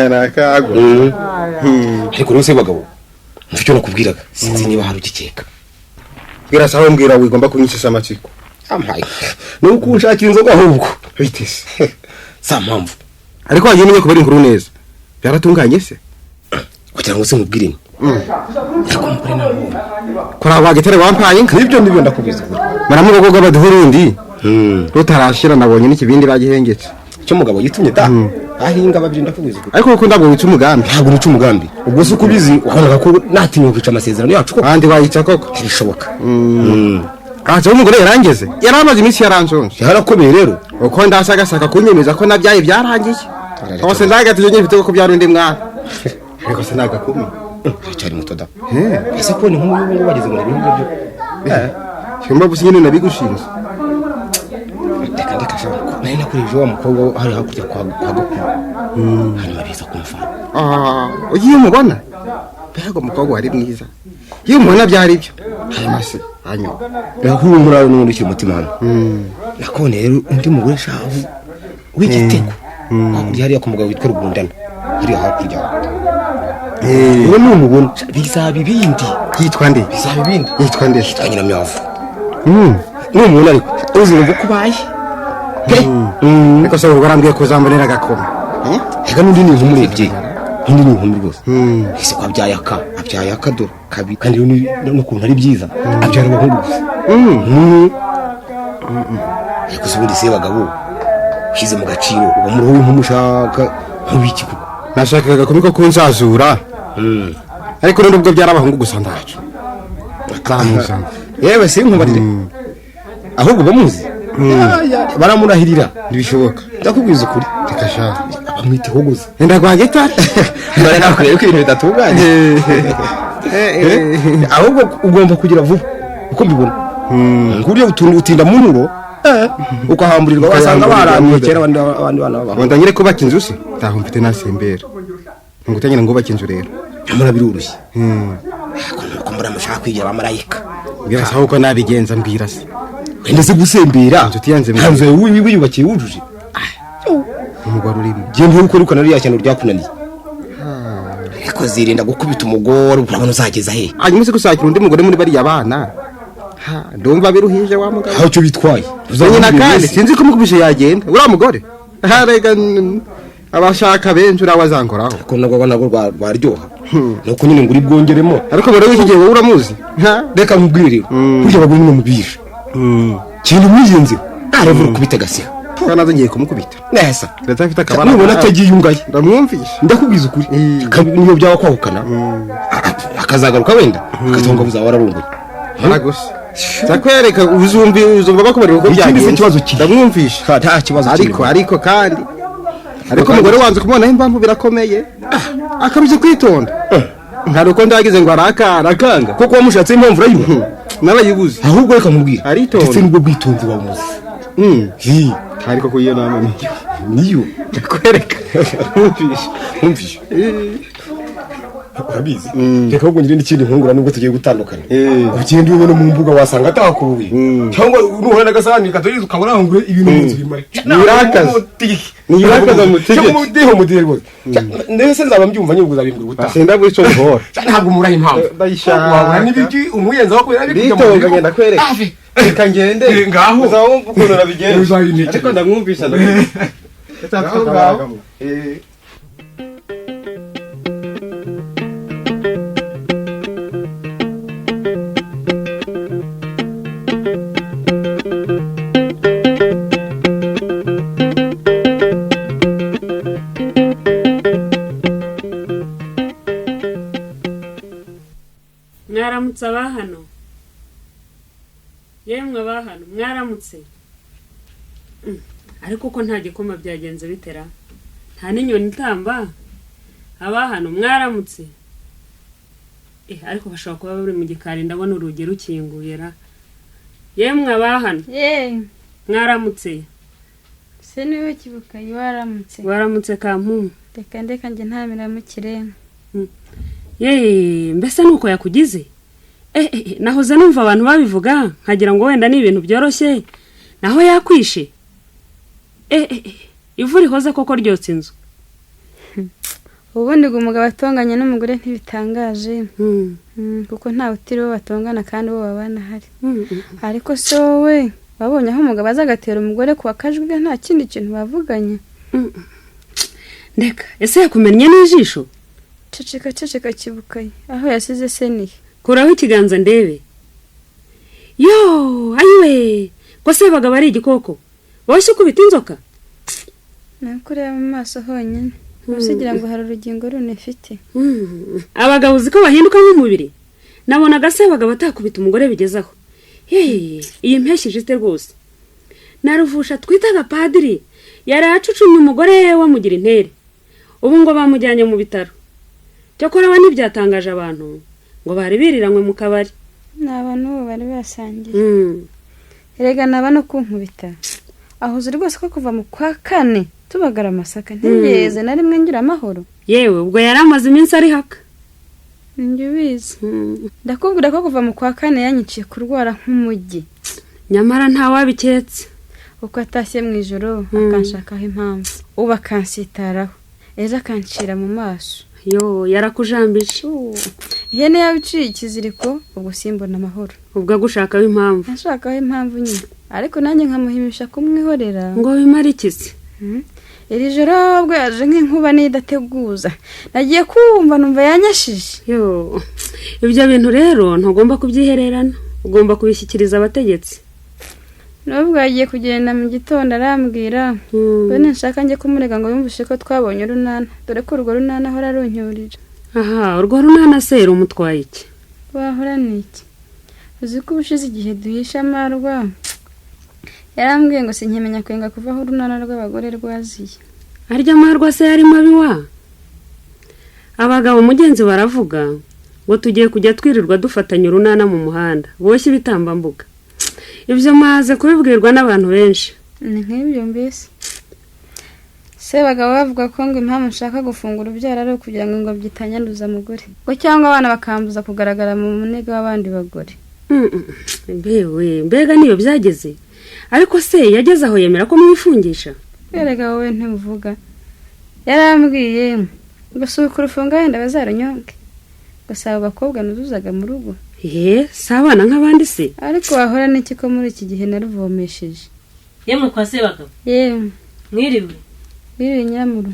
Speaker 7: ariko rero se bagabo mfite icyo nakubwiraga sinzi niba hari ugikeka
Speaker 4: birasa aho mbwira wigomba kunyishisha amatsiko
Speaker 7: ampaye ni uko unshakira inzoga ahubwo
Speaker 4: bitese
Speaker 7: sa mpamvu
Speaker 4: ariko wagiye menye kubera inkuru neza byaratunganye se
Speaker 7: kugira ngo se mubwire ariko mukore nabonye
Speaker 4: kora wagetere wampaye inka
Speaker 7: nibyo ndakubiza
Speaker 4: maramugogo b'abaduhurundi rutarashira nabonye n'ikibindi bagihengetse
Speaker 7: cyo mugabo yitumye ta ahinga babiri ndakubiza
Speaker 4: ariko uko ndabwo wica umugambi
Speaker 7: ntabwo nica umugambi ubwo se ukubizi wabonaga ko natinye kwica amasezerano yacu ko
Speaker 4: kandi wayica koko
Speaker 7: bishoboka
Speaker 4: aje umugore yarangeze yaramaze iminsi yaranjonje
Speaker 7: yarakomeye rero
Speaker 4: uko ndashaka kunyemeza ko nabyaye byarangiye hose ndagatije nyifite ko byari undi mwana ariko se nagakumi
Speaker 7: cyari muto da ese ko ni nk'ubu bageze mu bintu byo
Speaker 4: cyumba busi nyine nabigushinze
Speaker 7: ndeka shaka nari nakurije wa mukobwa hari hakurya kwa gakuru hanyuma biza kumfana
Speaker 4: ugiye umubona mbega umukobwa wari mwiza iyo umubona byari byo hanyuma se hanyuma
Speaker 7: humura n'undi ukiri umutima hano nakone rero undi mugore shavu w'igitego hakurya hariya ku mugabo witwa Rugundana hariya hakurya uwo ni umubona bizaba ibindi
Speaker 4: yitwa nde
Speaker 7: yitwa Nyiramyavu n'umuntu ariko uzumva ko ubaye
Speaker 4: ariko se ubwo arambwiye ko uzambonera agakoma
Speaker 7: reka n'undi ni nk'umurebye undi ni inkumi rwose ese ko abyaye aka do kabiri kandi n'ukuntu ari byiza abyara abahungu gusa ariko se ubundi se bagabo ushyize mu gaciro uba muri wowe nk'umushaka nk'ubiki kuko
Speaker 4: nashakaga agakumi ko kunzazura ariko n'undi ubwo byari abahungu gusa ndacu zamuzana
Speaker 7: yewe se nkubarire ahubwo bamuzi baramurahirira
Speaker 4: ntibishoboka
Speaker 7: ndakubwiza ukuri
Speaker 4: reka shaka
Speaker 7: bamwiteho gusa
Speaker 4: enda kwa gitari
Speaker 7: none nakureba ko ibintu bidatunganye ahubwo ugomba kugira vuba uko mbibona ku buryo utinda mu nturo ukahamburirwa wasanga baramye kera abandi bana baba
Speaker 4: wenda nyire kubaka inzu se taho mfite nasembera ngo utanyira ngo ubake inzu rero
Speaker 7: amara birurushye ko muri amushaka kwigira abamarayika
Speaker 4: mbwira saho uko nabigenza mbwira se
Speaker 7: wenda se gusembera
Speaker 4: inshuti yanze
Speaker 7: hanze wiyubakiye wujuje
Speaker 4: umugore urimo
Speaker 7: genda uko ruko nari yashyano ryakunaniye ariko zirinda gukubita umugore urabona uzageza he
Speaker 4: hanyuma se gusakira undi mugore muri bariya bana ndumva biruhije wa mugabo
Speaker 7: aho cyo bitwaye
Speaker 4: uzanye na kandi sinzi ko mukubije yagenda uriya mugore harega abashaka benshi urawazankoraho
Speaker 7: ko nabwo rwaryoha nuko nyine nguri bwongeremo
Speaker 4: ariko bari wiki gihe wowe uramuzi
Speaker 7: reka nkubwirire burya bagwe no mubisha kintu mwiyenze aravuga kubita gasiha
Speaker 4: kana ngiye kumukubita
Speaker 7: neza
Speaker 4: ndafite akabana
Speaker 7: nubona atagiyungaye
Speaker 4: ndamwumvisha
Speaker 7: ndakubwiza ukuri niyo byawa kwahukana akazagaruka wenda akatonga buza wararunguye
Speaker 4: aragose zakwereka uzumva bakubarira uko byagenze
Speaker 7: ikibazo
Speaker 4: ndamwumvisha
Speaker 7: nta kibazo
Speaker 4: ariko kandi ariko umugore wanze kumubonaho impamvu birakomeye akabije kwitonda ntaruko ndagize ngo arakanga
Speaker 7: kuko wamushatse impamvu urayibona
Speaker 4: n'abayibuze
Speaker 7: ahubwo reka mubwira
Speaker 4: aritonda
Speaker 7: ndetse n'ubwo bwitonzi wamuzi
Speaker 4: ariko ko iyo nama
Speaker 7: niyo
Speaker 4: ndakwereka
Speaker 7: nkumvisha urabizi reka ahubwo ngire n'ikindi nkungura nubwo tugiye gutandukana ugenda ubona mu mbuga wasanga atakubuye cyangwa nuhura n'agasahani katogeze ukabona ahungure ibintu mu nzu bimare
Speaker 4: nirakaza
Speaker 7: cyangwa umudeho mudere rwose ndetse nzaba mbyumva nyine uzabimbwira ubutaha
Speaker 4: senda buri cyo bihora
Speaker 7: ntabwo muraha impamvu
Speaker 4: ndayishaka
Speaker 7: wabura n'ibiki umuyenzi aho kubera
Speaker 4: bitonga ngenda kwereka reka ngende
Speaker 7: ngaho
Speaker 4: uzawumva ukuntu nabigenza
Speaker 7: ariko
Speaker 4: ndamwumvisha
Speaker 5: mwaramutse abahano yemwe abahano mwaramutse ariko ko nta gikoma byagenze bitera nta n'inyoni itamba abahano mwaramutse ariko bashobora kuba bari mu gikari ndabona urugi rukinguye ra yemwe abahano mwaramutse
Speaker 3: se niwe kibukayi waramutse
Speaker 5: waramutse kampu
Speaker 3: reka njye ntamira mu kirere
Speaker 5: mbese nuko yakugize nahoze numva abantu babivuga nkagira ngo wenda ni ibintu byoroshye naho yakwishe ivu rihoze koko ryotse inzu
Speaker 3: ubundi ngo umugabo atonganye n'umugore ntibitangaje kuko ntawe utiriwe batongana kandi bo babana hari ariko se wowe wabonye aho umugabo aza agatera umugore ku bakajwi nta kindi kintu bavuganye
Speaker 5: ndeka ese yakumennye n'ijisho
Speaker 3: ceceka kibukayi aho yasize se nihe
Speaker 5: kuraho ikiganza ndebe yo ayiwe ko se abagabo ari igikoko boshye kubita inzoka
Speaker 3: nakureba mu maso honyine usigira ngo hari urugingo runefite
Speaker 5: abagabo uziko bahinduka nk'umubiri nabonaga se abagabo atakubita umugore bigezaho iyi mpeshyi ijite rwose naruvusha twitaga padiri yari acucumye umugore wamugira intere ubu ngo bamujyanye mu bitaro cyokora we ntibyatangaje abantu ngo bari biriranywe mu kabari
Speaker 3: ni abantu bo bari basangiye erega naba no kunkubita aho ziri rwose ko kuva mu kwa kane tubagara amasaka ntigeze na rimwe ngira amahoro
Speaker 5: yewe ubwo yari amaze iminsi ari haka
Speaker 3: njye ubizi ndakubwira ko kuva mu kwa kane yanyiciye kurwara nk'umujyi
Speaker 5: nyamara ntawabiketse
Speaker 3: uko atashye mu ijoro akanshakaho impamvu ubu akansitaraho ejo akancira mu maso
Speaker 5: yarakujambije
Speaker 3: ihene yabiciye ikiziriko ubwo simbona amahoro
Speaker 5: ubwo agushakaho impamvu
Speaker 3: nashakaho impamvu nyine ariko nanjye nkamuhimisha kumwihorera
Speaker 5: ngo bimare ikisi
Speaker 3: iri joro ubwo yaje nk'inkuba n'idateguza nagiye kumva numva yanyashije
Speaker 5: ibyo bintu rero ntugomba kubyihererana ugomba kubishyikiriza abategetsi
Speaker 3: nubwo yagiye kugenda mu gitondo arambwira bene nshaka njye kumurega ngo yumvishe ko twabonye urunana dore ko urwo runana ahora aruncyurira
Speaker 5: urwo runana se rumutwaye iki
Speaker 3: wahora ni iki uzi ko ubushize igihe duhisha amarwa yarambwiye ngo sinkimenya kwenga kuvaho urunana rw'abagore rwaziye
Speaker 5: arya amarwa se yari mabi wa abagabo mugenzi baravuga ngo tugiye kujya twirirwa dufatanya urunana mu muhanda boshye ibitambambuga ibyo maze kubibwirwa n'abantu benshi.
Speaker 3: ni nk'ibyo mbese Sebagabo bavuga ko ngo impamvu nshaka gufungura ubyara ari ukugira ngo ingobyi itanyanduza mugore ngo cyangwa abana bakambuza kugaragara mu munega w'abandi bagore.
Speaker 5: Mbega niyo byageze, ariko se yageze aho yemera ko mwifungisha?
Speaker 3: Erega wowe ntimuvuga, yarambwiye ngo suka urufunga wenda bazarunyonge, gasaba abakobwa nuzuzaga mu rugo.
Speaker 5: Si abana nk'abandi se?
Speaker 3: Ariko wahora n'iki ko muri iki gihe naruvomesheje.
Speaker 9: Yemwe kwa Sebagabo?
Speaker 3: Yemwe.
Speaker 9: Mwiriwe?
Speaker 3: Mwiriwe Nyiramuru.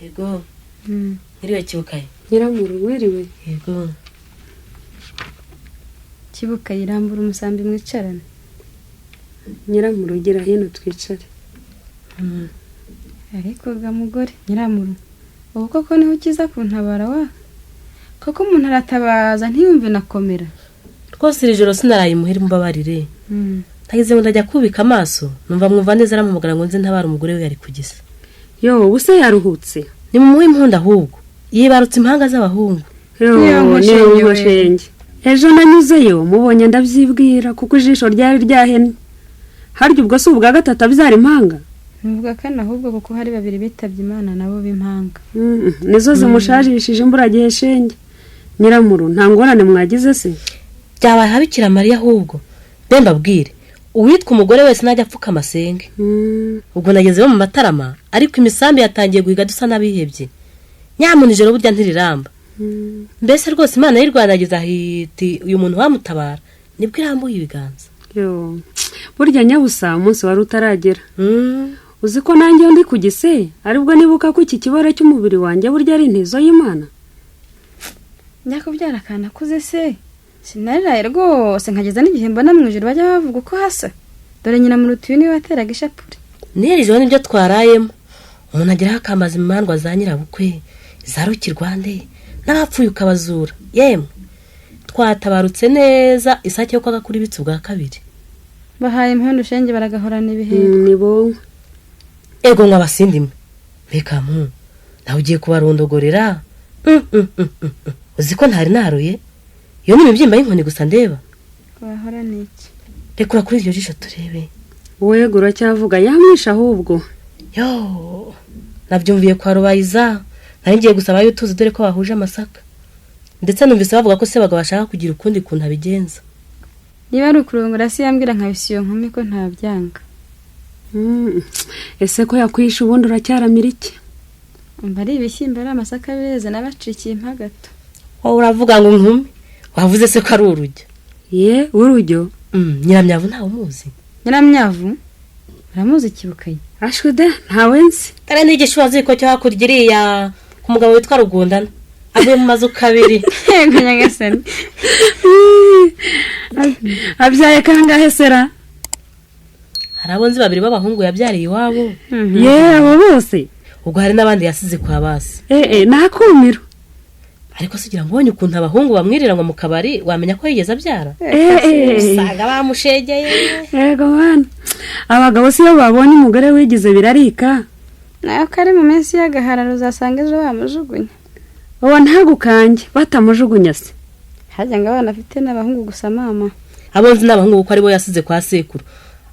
Speaker 9: Yego. Mwiriwe Kibukaye?
Speaker 5: Nyiramuru mwiriwe?
Speaker 9: Yego.
Speaker 3: Kibukaye irambura umusambi mwicarane.
Speaker 5: Nyiramuru gira hino twicare.
Speaker 3: Ariko ga mugore Nyiramuru, ubu koko niho ukiza kuntabara wa? Koko umuntu aratabaza ntiyumve nakomera.
Speaker 9: Rwose iri joro sinaraye muhira mbabarire. Tagize ngo ndajya kubika amaso, numva mwumva neza aramumugara ngo nze ntabara umugore we yari kugisa.
Speaker 5: Yo, ubuse yaruhutse.
Speaker 9: Ni mu muwe impunda ahubwo. Yibarutse impanga z'abahungu.
Speaker 5: Niyo shenge. Ejo nanyuzeyo mubonye ndavyibwira kuko ijisho ryari ryahene. Harya ubwo se ubwa gatatu abyara impanga?
Speaker 3: Nuvuga kana ahubwo kuko hari babiri bitabye Imana nabo b'impanga.
Speaker 5: Nizo zimushajishije imburagihe shenge. Nyiramuru nta ngorane mwagize se?
Speaker 9: Byabaye habikira Mariya ahubwo. Bemba bwire. Uwitwa umugore wese najya apfuka amasenge. Ubwo nageze mu Matarama, ariko imisambi yatangiye guhiga dusa nabihebye. Nyamuni joro burya ntiriramba. Mbese rwose Imana y'u Rwanda yagize ahiti uyu muntu wamutabara, nibwo irambuye ibiganza.
Speaker 5: Yo. Burya nyabusa umunsi wari utaragera. Uzi ko nanjye ndi kugise, aribwo nibuka ko iki kibara cy'umubiri wanjye burya ari intizo y'Imana.
Speaker 3: Nyakubyara kana kuze se. Sinariraye rwose nkageza n'igihe mbona mu ijuru bajya bavuga uko hasa. Dore nyina mu rutuye niwe wateraga ishapure.
Speaker 9: Nirijo nibyo twarayemo. Umuntu ageraho akamaza imandwa za nyirabukwe, zarukirwande, n'abapfuye ukabazura. Yemwe. Twatabarutse neza isake yo kwaga kuri bitsu bwa kabiri.
Speaker 3: Bahaye impundu shenge baragahorana ibihembo.
Speaker 5: Ni bongo.
Speaker 9: Ego nk'abasindimwe. Mbega nawe ugiye kubarondogorera. Uzi ko ntari naruye? Iyo ni imibyimba y'inkoni gusa ndeba.
Speaker 3: Bahora niki?
Speaker 9: Rekura kuri iryo jisho turebe.
Speaker 5: Wowe gura cyavuga yamwisha ahubwo.
Speaker 9: Yo, nabyumviye kwa Rubayiza. Nari ngiye gusaba yo tuzi dore ko bahuje amasaka. Ndetse numvise bavuga ko Sebagabo bashaka kugira ukundi kuntu abigenza.
Speaker 3: Niba ari ukurongora se yambwira nkabisiyo nkumi ko ntabyanga.
Speaker 5: Ese ko yakwisha ubundi uracyaramira iki?
Speaker 3: Mbari ibishyimbo ari amasaka beza nabacikiye impagato.
Speaker 9: Wowe uravuga ngo nkumi? Wavuze se ko ari urujya?
Speaker 5: Ye, urujyo?
Speaker 9: Nyiramyavu ntawe umuzi.
Speaker 3: Nyiramyavu? Uramuzi Kibukaye?
Speaker 5: Ashwede ntawe nzi.
Speaker 9: Kare n'igishuba ziko cyo hakurya iriya ku mugabo witwa Rugundana. Avuye mu mazu kabiri.
Speaker 3: Yego nyagasani.
Speaker 5: Abyaye kangahe sera?
Speaker 9: Harabonzi babiri b'abahungu yabyariye iwabo.
Speaker 5: Ye, abo bose.
Speaker 9: Ubwo hari n'abandi yasize kwa base.
Speaker 5: Nakumiro.
Speaker 9: Ariko sigira ngo ubonye ukuntu abahungu bamwirira ngo mu kabari wamenya ko yigeze abyara. Usanga bamushegeye.
Speaker 5: Yego bana. Abagabo siyo babonye umugore wigize birarika.
Speaker 3: Nayo kare mu minsi y'agahararo uzasanga ejo bamujugunya.
Speaker 5: Uwo ntagukanje batamujugunya se.
Speaker 3: Hajya ngo abana afite n'abahungu gusa mama.
Speaker 9: Abonzi n'abahungu kuko ari bo yasize kwa sekuru.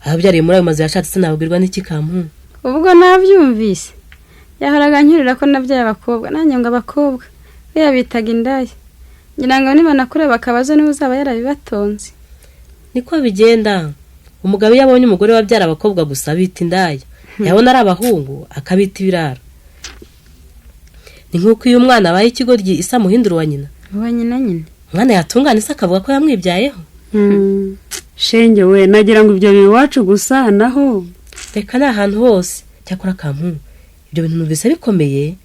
Speaker 9: Ahabyariye muri ayo mazu yashatse sinabwirwa n'iki kampu.
Speaker 3: Ubwo nabyumvise. Yahoraga nkirira ko nabyaye abakobwa nanjye ngo abakobwa. Bitaga indaya. Ngira ngo niba nakure bakabazo niba uzaba yarabibatonze.
Speaker 9: Niko bigenda. Umugabo yabonye umugore wabyara abakobwa gusa bita indaya. Yabona ari abahungu akabita ibiraro. Ni nkuko uyu mwana abaye ikigoryi isa muhinduru wa nyina.
Speaker 3: Wa nyina nyine.
Speaker 9: Umwana yatungana isa akavuga ko yamwibyayeho.
Speaker 5: Shenge we nagira ngo ibyo biwacu gusa naho.
Speaker 9: Reka na ahantu hose cyakora kampu. Ibyo bintu numvise bikomeye.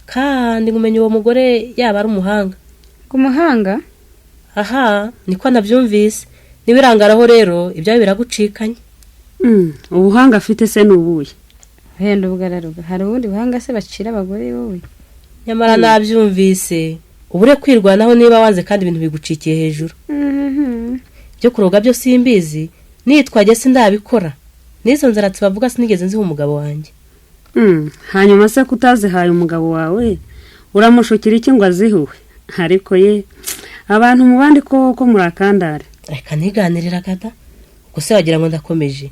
Speaker 9: Kandi ngumenye uwo mugore yaba ari umuhanga.
Speaker 3: Umuhanga?
Speaker 9: Aha, niko nabyumvise. Nibirangaraho rero ibyo biragucikanye.
Speaker 5: Ubuhanga afite se nubuye.
Speaker 3: Henda ubugararuga. Hari ubundi buhanga se bacira abagore wowe.
Speaker 9: Nyamara nabyumvise. Ubure kwirwanaho niba wanze kandi ibintu bigucikiye hejuru. Byo kuroga byo simbizi. Nitwaje sindabikora. Nizo nzaratsi bavuga sinigeze nzi umugabo wanjye.
Speaker 5: Hanyuma se kutazihaye umugabo wawe uramushukira iki ngo azihuwe? Ariko ye abantu mu bandi ko murakandare.
Speaker 9: Reka niganirira gada. gusa wagira ngo ndakomeje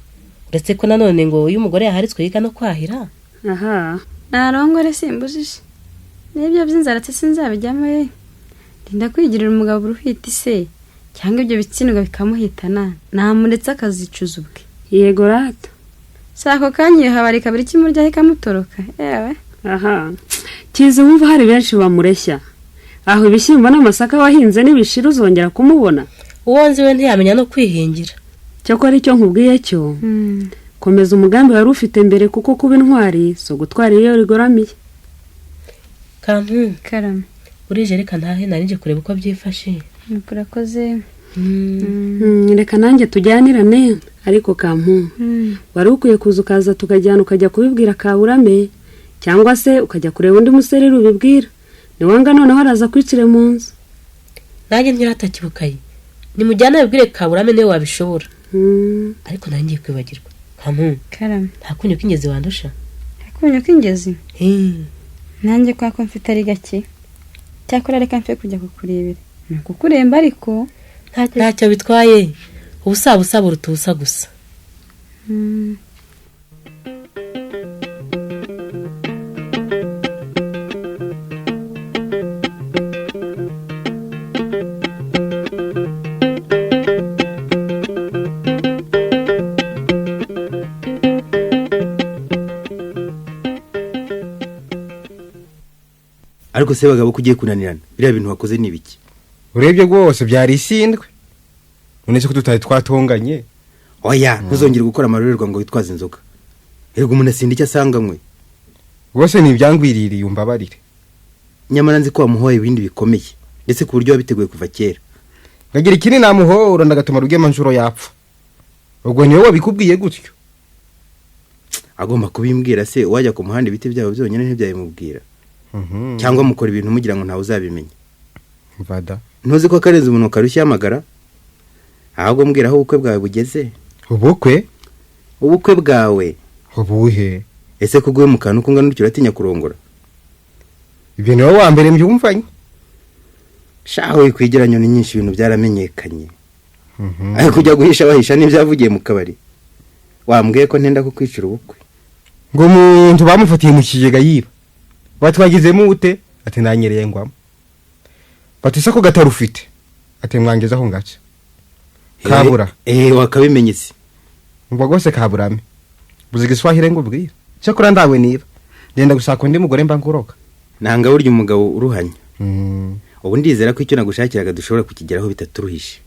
Speaker 9: uretse ko nanone ngo iyo umugore yaharitswe yiga no kwahira.
Speaker 3: aha narongore simbujije n'ibyo by'inzara sinzabijyamo ye ndinda kwigirira umugabo uruhita ise cyangwa ibyo bitsindwa bikamuhitana namuretse akazicuza ubwe.
Speaker 5: yego rata
Speaker 3: sako kanya habarika buri kimurya hikamutoroka yewe.
Speaker 5: aha kizi wumva hari benshi bamureshya aho ibishyimbo n'amasaka wahinze n'ibishira uzongera kumubona.
Speaker 9: uwo nzi we ntiyamenya no kwihingira.
Speaker 5: cyakora icyo nkubwiye cyo komeza umugambi wari ufite mbere kuko kuba intwari so gutwara iyo rigoramiye.
Speaker 3: Karame
Speaker 9: urije reka ntahe narinje kureba uko byifashe.
Speaker 3: Murakoze.
Speaker 5: Reka nanjye tujyanirane ariko wari ukwiye kuza ukaza tukajyana ukajya kubibwira Kaburame cyangwa se ukajya kureba undi musore rubibwira niwanga noneho araza kwicire mu nzu.
Speaker 9: nanjye ntiratakibukaye nimujyana bibwire Kaburame niwe wabishobora. ariko nanjye kwibagirwa.
Speaker 3: Karame
Speaker 9: nta kunyo k'ingezi wandusha.
Speaker 3: kunyo k'ingezi nanjye kwa ko mfite ari gake cyakora reka mfe kujya kukurebera kukuremba ariko
Speaker 9: ntacyo bitwaye ubusa buruta ubusa gusa.
Speaker 8: ariko se bagabo kugiye kunanirana biriya bintu wakoze ni biki?
Speaker 7: urebye rwose byari isindwe none se ko tutari twatonganye.
Speaker 8: oya ntuzongere gukora amarorerwa ngo witwaze inzoga. erega umuntu asinda icyo asanganywe
Speaker 7: rwose ni ibyangwiririye umbabarire.
Speaker 8: nyamara nzi ko wamuhoye ibindi bikomeye ndetse ku buryo wabiteguye kuva kera.
Speaker 7: ngagira ikindi namuhora ndagatuma rugema njuro yapfa ubwo niwe wabikubwiye gutyo.
Speaker 8: agomba kubimbwira se wajya ku muhanda ibiti byabo byonyine ntibyabimubwira cyangwa mukora ibintu mugira ngo ntawe uzabimenya. ntuzi ko akarenze umuntu karushya amagara ahubwo mbwira aho ubukwe bwawe bugeze.
Speaker 7: ubukwe
Speaker 8: bwawe
Speaker 7: ubuhe?
Speaker 8: ese kuguye mu kantu kungana n'utyo uratinya kurongora?
Speaker 7: ibyo ni wowe wa mbere mbyumvanye.
Speaker 8: shawe kwigira nyoni nyinshi ibintu byaramenyekanye. ariko kujya guhisha bahisha n'ibyavugiye mu kabari. wambwiye ko ntenda kukwicira ubukwe.
Speaker 7: ngo umuntu bamufatiye mu kigega yiba batwagizemo ute? ati nanyereye ngwamo. batisa ko gataro ufite ati mwangezaho ngaca. Kabura
Speaker 8: wakabimenye se
Speaker 7: ngo rwose Kaburame buziga Swahili ngo ubwira cyakora ndawe niba ndenda gushaka undi mugore mba nguroka.
Speaker 8: nanga burya umugabo uruhanya. ubu ndizera ko icyo nagushakiraga dushobora kukigeraho bitaturuhishe.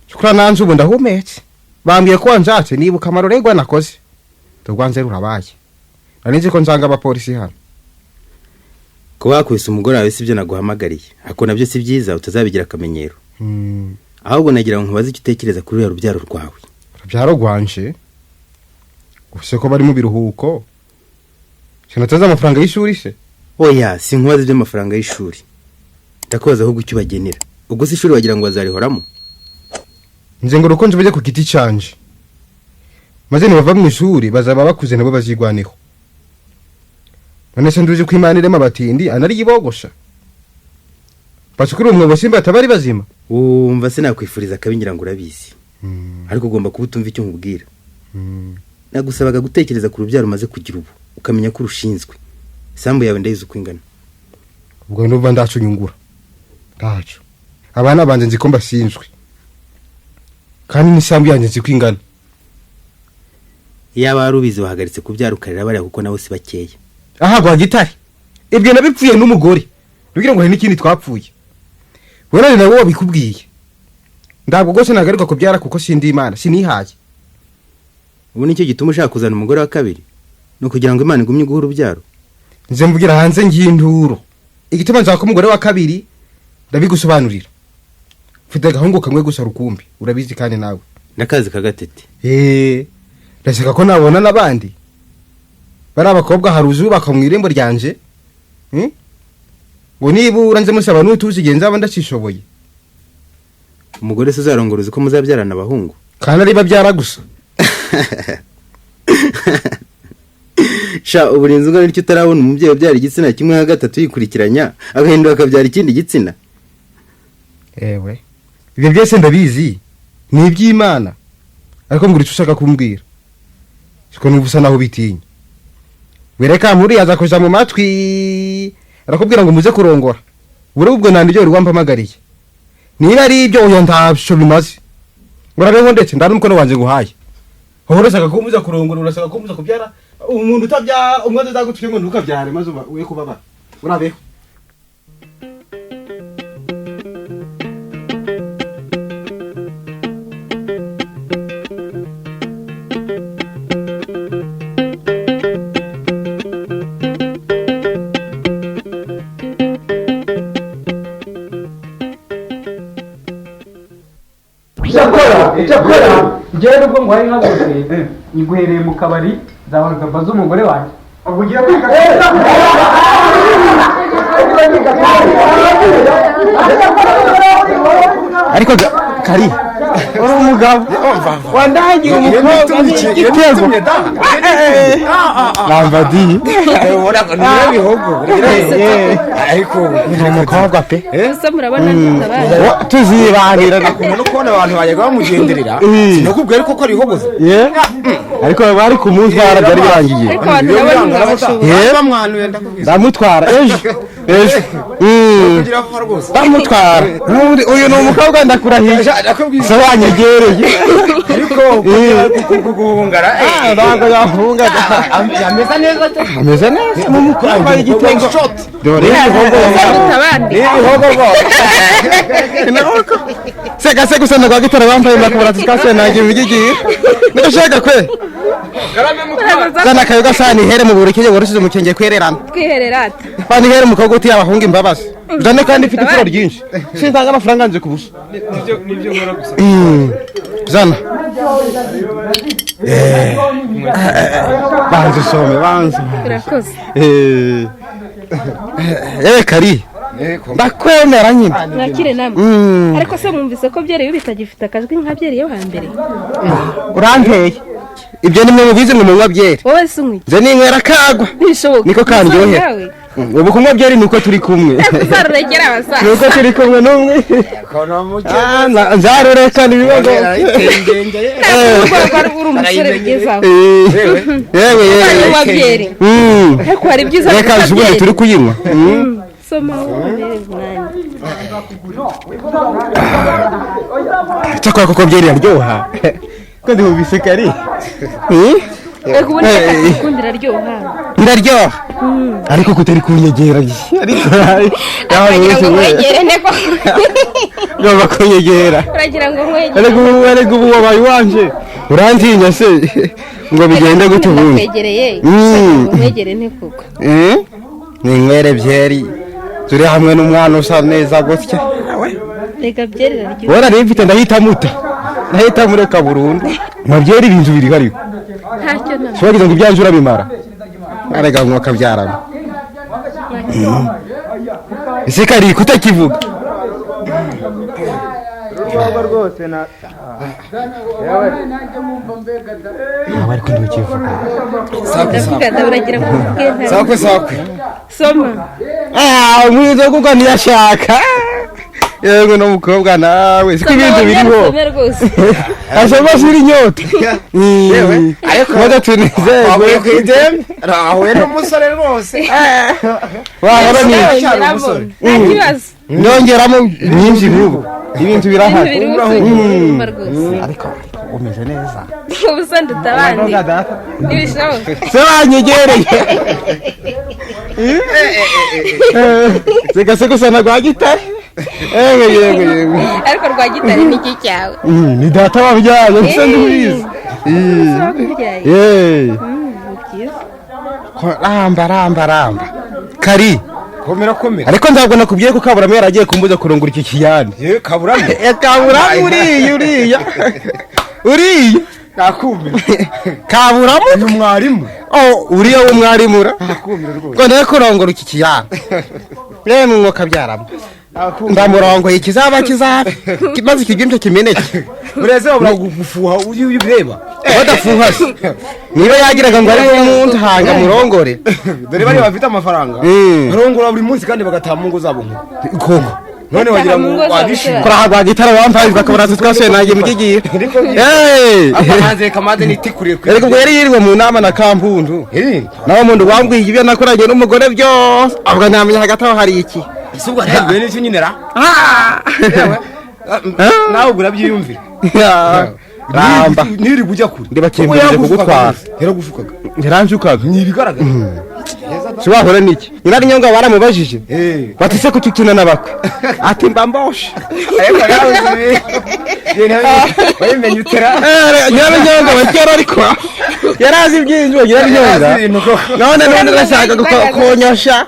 Speaker 7: cyakora nanze ubu ndahumetse bambwiye ko wanjatse nibuka amarorerwa nakoze turwanze rurabaye narinzi ko nzanga abapolisi hano.
Speaker 8: ko wakwise umugore wawe sibyo naguhamagariye ako nabyo si byiza utazabigira akamenyero. ahubwo nagira ngo nkubaze icyo utekereza kuri uriya rubyaro rwawe.
Speaker 7: rubyaro rwanje use ko bari mu biruhuko sinataza amafaranga y'ishuri se?
Speaker 8: oya sinkubaze iby'amafaranga y'ishuri ndakubaza ahubwo icyo ubagenera. ubwo se ishuri wagira ngo bazarihoramo?
Speaker 7: nze ngo rukonje bajye ku giti canje maze nibava mu ishuri bazaba bakuze nabo bazigwaneho. none se nduzi ko Imana irema abatindi anari yibogosha basukuru umwe bose mbata bari bazima.
Speaker 8: umva se nakwifuriza akabingira ngo urabizi. ariko ugomba kuba utumva icyo nkubwira. nagusabaga gutekereza ku rubyaro umaze kugira ubu ukamenya ko urushinzwe. sambu yawe ndayizi uko ingana.
Speaker 7: ubwo ndumva ndacu nyungura ndacu abana banje nzi ko mbasinzwe kandi n'isambu yanjye nzi ko ingana.
Speaker 8: yaba warubizi wahagaritse kubyara ukarera bariya kuko nabo si bakeya.
Speaker 7: aha gwa gitari ibyo nabipfuye n'umugore rugira ngo hari n'ikindi twapfuye. wera nawe wabikubwiye ndabwo gose nagaruka kubyara kuko sindi Imana sinihaye.
Speaker 8: ubu nicyo gituma ushaka kuzana umugore wa kabiri no kugira ngo Imana igumye guha urubyaro?
Speaker 7: nze mvugira hanze nginduro igituma nzaka umugore wa kabiri ndabigusobanurira. mfite gahungu kamwe gusa rukumbi urabizi kandi nawe
Speaker 8: nakazi kagatete.
Speaker 7: ndashaka ko nabona nabandi bari abakobwa haruzu bakamwirembo ryanje. ngo nibura nze musaba n'utuzi genza aba ndashishoboye.
Speaker 8: umugore se uzarongoroza ko muzabyarana abahungu
Speaker 7: kandi ari babyara gusa.
Speaker 8: sha uburinzi ungana nicyo utarabona umubyeyi ubyara igitsina kimwe nka gatatu yikurikiranya agahinduka akabyara ikindi gitsina.
Speaker 7: ibyo byose ndabizi ni iby'Imana ariko mbwira icyo ushaka kumbwira siko numva usa naho bitinya wereka muri aza kuja mu matwi arakubwira ngo muze kurongora buri ubwo nandi ryo rwampamagariye niba ari ibyo uyo ntabyo bimaze urabeho ndetse ndanumukono wanje nguhaye wowe urashaka kumuza kurongora urashaka kumuza kubyara umuntu utabya umwe azagutuye ngo ntukabyare maze we kubabara urabeho
Speaker 10: icyakora njyewe nubwo ngo hari nk'abose nyiguhereye mu kabari zahoraga mbaza umugore wanjye ubugira kwiga
Speaker 7: ariko kari uri umugabo wandangiye umukobwa igitego nambadi
Speaker 4: ubona ko niyo bihogo ariko
Speaker 7: ni umukobwa pe
Speaker 3: gusa murabona ntabana
Speaker 7: tuzibanira
Speaker 4: nakunda no kubona abantu bajyaga bamugenderera sinakubwira ko ari ihogoza ariko bari kumutwara byari birangiye
Speaker 3: ariko abantu nabona
Speaker 4: bamwanuye ndakubwira
Speaker 7: ndamutwara ejo
Speaker 4: kugira vuba rwose
Speaker 7: ndamutwara uyu ni umukobwa ndakurahisha se wanyegereye
Speaker 4: ariko kuguhungara
Speaker 7: ntabwo yafunga
Speaker 4: ameze neza
Speaker 7: ameze neza ni umukobwa y'igitego dore seka se gusa ndagwa gitara bambaye makabura tukase nanjye bigigiye ndashaka kwe zana kayo gasani here mu burikije ngorusize mukenge kwererana
Speaker 3: twihererata
Speaker 7: bani here umukobwa uti abahunga imbabazi zane kandi ifite ikiro ryinshi sintanga amafaranga nje kubusa
Speaker 10: nibyo nkora gusa
Speaker 7: zana banze some banze
Speaker 3: urakoze
Speaker 7: kari ndakwemera nyine
Speaker 3: mwakire namwe ariko se mwumvise ko byereye bitagifite akajwi nka byereye yo hambere
Speaker 7: uranteye ibyo nimwe mubizi ngo munywa byeri
Speaker 3: wowe se unywa
Speaker 7: nze ninywera kagwa niko kandyohera ubu kunywa byeri nuko turi kumwe
Speaker 3: uzarurekera abasaza
Speaker 7: nuko turi kumwe n'umwe nzarurekana ibibazo
Speaker 3: uri umusore bigezaho
Speaker 7: yewe
Speaker 3: unywa byeri ariko hari ibyiza
Speaker 7: reka ubundi turi kuyinywa
Speaker 3: soma wowe
Speaker 7: cyakora koko byeri yaryoha ko ndihubise kari
Speaker 3: ego ubundi ukundira aryoha
Speaker 7: ndaryoha ariko kutari kunyegera ariko
Speaker 3: aragira ngo mwegere nteko
Speaker 7: ngomba kunyegera
Speaker 3: uragira ngo mwegere
Speaker 7: ariko ubu wabaye wanje urantinya se ngo bigende gute ubundi
Speaker 3: nakwegereye mwegere nteko
Speaker 7: ninywere byeri turi hamwe n'umwana usa neza gutya
Speaker 3: reka byeri raryoha
Speaker 7: wora nimfite ndahita muta ndahita mureka burundu mwabyeri ibintu biri ariko
Speaker 3: ntacyo nta
Speaker 7: swagize ngo ibyanjye urabimara arega ngo akabyarana ese kari kutakivuga
Speaker 10: rwose na
Speaker 7: abari ko ntukivuga
Speaker 3: ndavuga ndaburagira ngo mvuge
Speaker 7: sakwe
Speaker 3: soma
Speaker 7: mwiza kuko ntiyashaka yego no mukobwa nawe siko ibintu biriho asoma siri inyota yewe ariko wada tunizeye
Speaker 4: ahuye ku idembe ahuye n'umusore rwose
Speaker 7: wahora ni
Speaker 3: ntakibazo
Speaker 7: ndongeramo nyinshi nk'ubu ibintu birahari
Speaker 3: ariko
Speaker 7: umeze neza
Speaker 3: ubusa ndutabandi ntibishoboka
Speaker 7: se wanyegereye seka se gusa na rwa gitare yego
Speaker 3: ariko rwa gitare ni iki cyawe
Speaker 7: ni data wabyaye gusa ndibizi ramba kari
Speaker 4: komera
Speaker 7: ariko ntabwo nakubwiye ko kaburame yaragiye kumbuza kurongora iki kiyani
Speaker 4: kaburame
Speaker 7: uriya
Speaker 4: nakumira
Speaker 7: kaburamo
Speaker 4: ni umwarimu
Speaker 7: uriya w'umwarimu ngo nawe kurongora iki kiyani yemwe mwuka byaramo ndamurongoye ikizaba maze ikigimce kimeneke
Speaker 4: ureze wabura gufuha ujye ubireba
Speaker 7: badafuha se niba yagiraga ngo ari umuntu hanga murongore
Speaker 4: dore bari bafite amafaranga barongora buri munsi kandi bagataha mu ngo zabo
Speaker 7: koko none wagira ngo wabishima
Speaker 4: kora hagwa gitara wampaye bakabura twasuye nanjye mugigiye
Speaker 7: amaze kamaze nitikuriye
Speaker 4: ariko ubwo yari yiriwe mu nama na kampundu nawo muntu wambwiye ibyo nakoranye n'umugore byose avuga ntamenya hagati aho hari iki
Speaker 7: isubwa ntabwo n'icyo nyine ra nawe urabyiyumvira
Speaker 4: ramba
Speaker 7: niri kujya kure
Speaker 4: ndibakembeje kugutwara
Speaker 7: yaragushukaga
Speaker 4: yaranjukaga
Speaker 7: ni ibigaragara
Speaker 4: si wahora niki nyina nyonga baramubajije bati se kuki ukina n'abakwe ati mba mboshe
Speaker 7: ariko nawe wemenye utera
Speaker 4: nyina nyonga wakera ariko yarazi ibyinjwe nyina nyonga none ndashaka konyosha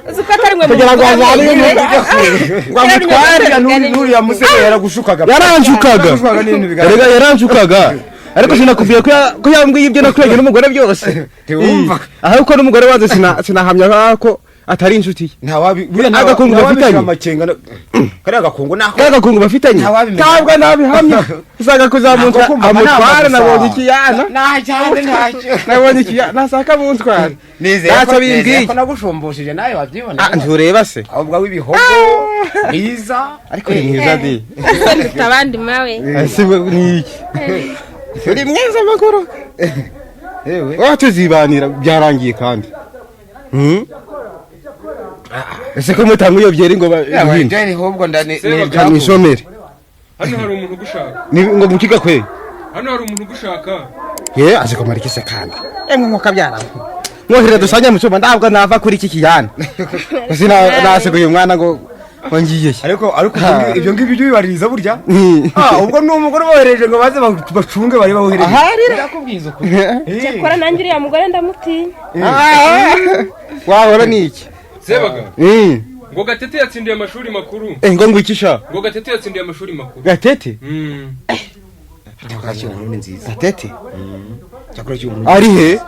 Speaker 4: kugira ngo azane ngo amutware
Speaker 7: nuri ya musebe yaragushukaga
Speaker 4: yaranjukaga ariko sinakubwiye ko yambwiye ibyo nakoranye n'umugore byose ahubwo n'umugore wanjye sinahamya ko atari inshuti ye agakungu bafitanye
Speaker 7: kariya gakungu nako
Speaker 4: kariya gakungu bafitanye ntabwo nabihamya usanga kuzamuka amutware nabonye ikiyana nabonye ikiyana nasaka amutware ntacyo bimbwiye
Speaker 7: ko nagushumbusije nawe wabyibona
Speaker 4: ntureba se
Speaker 7: ahubwo w'ibihogo mwiza
Speaker 4: ariko ni mwiza di
Speaker 3: abandi mawe
Speaker 4: ni iki uri mwiza makuru tuzibanira byarangiye kandi ese ko mutanga iyo byeri ngo
Speaker 7: bahinde ahubwo
Speaker 4: nisomere
Speaker 10: hano hari umuntu ugushaka
Speaker 4: ngo mukiga kwe
Speaker 10: hano hari umuntu ugushaka
Speaker 4: aje kumara ikise kandi nkuko byaranga mwohera dusanye mu cyuma ndabwo nava kuri iki kiyana nasiguye umwana ngo ngiye
Speaker 7: ariko ibyo ngibyo bibaririza burya ubwo n'umugore bohereje ngo baze bacunge bari bawohereje ndakubwiza uko
Speaker 3: cyakora nanjye uriya mugore ndamutinya
Speaker 4: wahora niki
Speaker 10: sebaga ngo Gatete yatsindiye amashuri makuru
Speaker 4: ngo ngwikisha
Speaker 10: ngo Gatete yatsindiye amashuri makuru
Speaker 4: Gatete Gatete ari he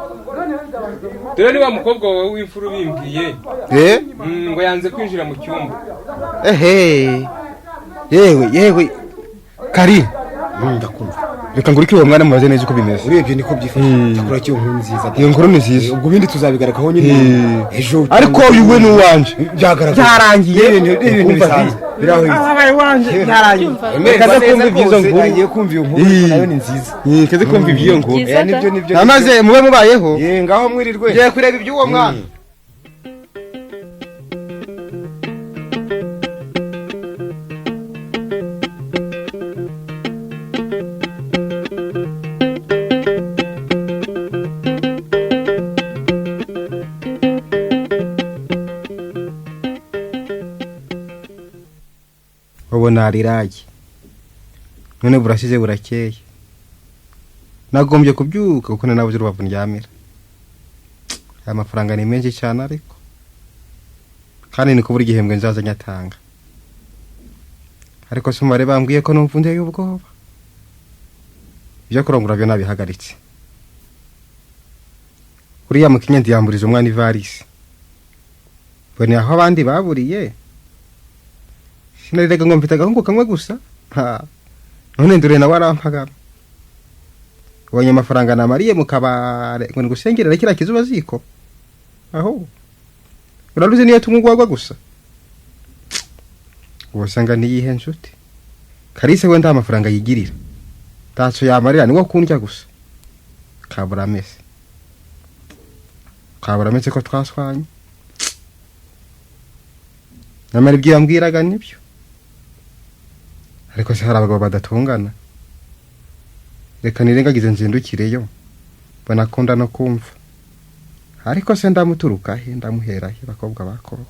Speaker 10: dore ni wa mukobwa wawe w'imfuru bimbwiye ngo yanze kwinjira mu cyumba
Speaker 4: yewe kari ndakumva reka ngurike uwo mwana mubaze neza uko bimeze
Speaker 7: urebye niko byifashe cyakora cyo nkuru nziza
Speaker 4: iyo nkuru ni nziza
Speaker 7: ubwo bindi tuzabigaragaho nyine ejo
Speaker 4: ariko uyu ni uwanje byarangiye
Speaker 7: ibintu bisanzwe biraho
Speaker 4: abaye wanje byarangiye
Speaker 7: kaze kumva ibyizo nkuru agiye kumva iyo nkuru nayo ni nziza
Speaker 4: kaze kumva ibyiyo nkuru
Speaker 7: nibyo
Speaker 4: amaze mube mubayeho
Speaker 7: ngaho mwirirwe
Speaker 4: ngiye kureba iby'uwo mwana ubona ariraye none burashize burakeye nagombye kubyuka kuko nabuze urubavu ndyamira aya mafaranga ni menshi cyane ariko kandi niko buri gihembwe nzaza nyatanga ariko se umubare bambwiye ko numva ndeye ubwoba ibyo kurongora byo nabihagaritse uriya mukinya ndiyamburiza umwana ivarisi bone aho abandi baburiye sinarega ngo mfite agahungu kamwe gusa none ndure nawe arampagara ubonye amafaranga namariye mu kabare ngo ngusengerera kiriya kizuba ziko aho uraruzi niyo tumugwagwa gusa ubasanga niyihe nshuti Kalise we nta mafaranga yigirira taco yamarira niwo kundya gusa kaburamese ko twaswanye namara ibyo yambwiraga nibyo ariko se hari abagabo badatungana reka nirengagize nzindukireyo banakunda no kumva ariko se ndamuturuka he ndamuhera he bakobwa bakoro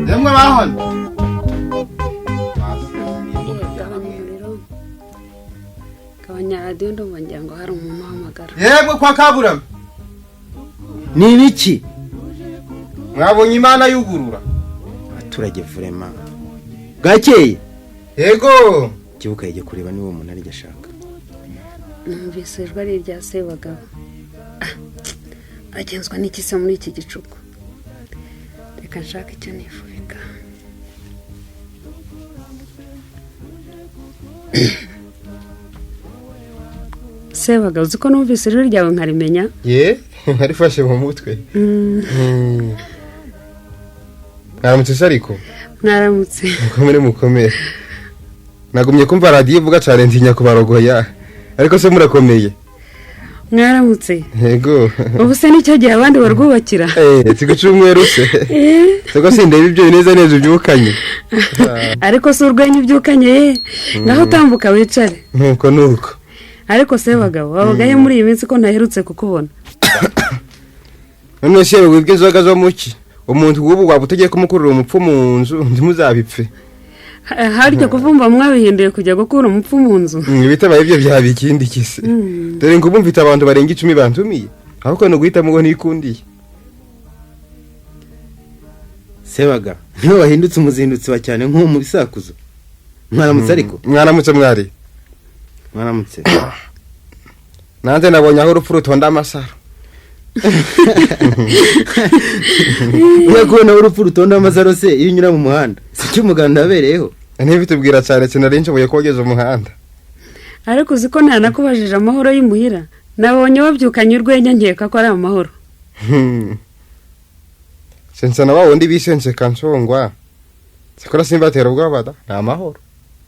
Speaker 4: Demwe bahon.
Speaker 3: Kabanya radio ndo wangira ngo hari umuntu uhamagara.
Speaker 4: Yemwe kwa kabura. Ni biki? Mwabonye Imana yugurura.
Speaker 8: Abaturage vraiment. Gakeye.
Speaker 4: Yego.
Speaker 8: Kibuka yije kureba niwo umuntu ari gashaka.
Speaker 5: numvise ijwi ari irya Sebagabo. Agenzwa n'iki se muri iki gicuku? Reka nshaka icyo nifubika. Sebagabo, uzi ko numvise ijwi ryawe nkarimenya?
Speaker 7: Ye, nkarifashe mu mutwe. Mwaramutse se ariko?
Speaker 5: Mwaramutse.
Speaker 7: Mukomere. Nagumye kumva radio ivuga cyane ntinya kubarogoya. Ariko se murakomeye.
Speaker 5: Mwaramutse.
Speaker 7: Yego.
Speaker 5: Ubu se nicyo gihe abandi barwubakira?
Speaker 7: Tigucumweru se. Soko sindeba ibyo neza ubyukanye.
Speaker 5: Ariko se urwenya ubyukanye naho utambuka wicare.
Speaker 7: Nuko.
Speaker 5: Ariko Sebagabo, wabagaye muri iyi minsi ko ntaherutse kukubona.
Speaker 7: None se wibwe inzoga zo muki? Umuntu wubu wabutegeye kumukurira umupfu mu nzu ndimuzabipfe.
Speaker 5: Harya kuvumba mwabihinduye kujya gukura umupfu mu nzu.
Speaker 7: Bitabaye ibyo byaba ikindi kise. Dore ngo bumvita abantu barenga 10 bantumiye. Ahubwo no guhita mugo nikundiye.
Speaker 8: Sebaga, niwe wahindutse umuzindutsi wa cyane nko mu bisakuzo. Mwaramutse ariko?
Speaker 7: Mwaramutse mwari.
Speaker 8: Mwaramutse.
Speaker 7: Nanze nabonye aho urupfu rutonda amasaro.
Speaker 8: Ubona urupfu rutonda amasaro se iyo unyura mu muhanda. Sicyo umuganda abereyeho.
Speaker 7: Ntibitubwira cyane sinarinje boye kogeza umuhanda.
Speaker 5: Ariko uziko ntanakubajije amahoro y'imuhira. Nabonye wabyukanye urwenya nkeka ko ari amahoro.
Speaker 7: Sense na wundi bisense kansongwa. Sikora simbatera ubwabada. Ni amahoro.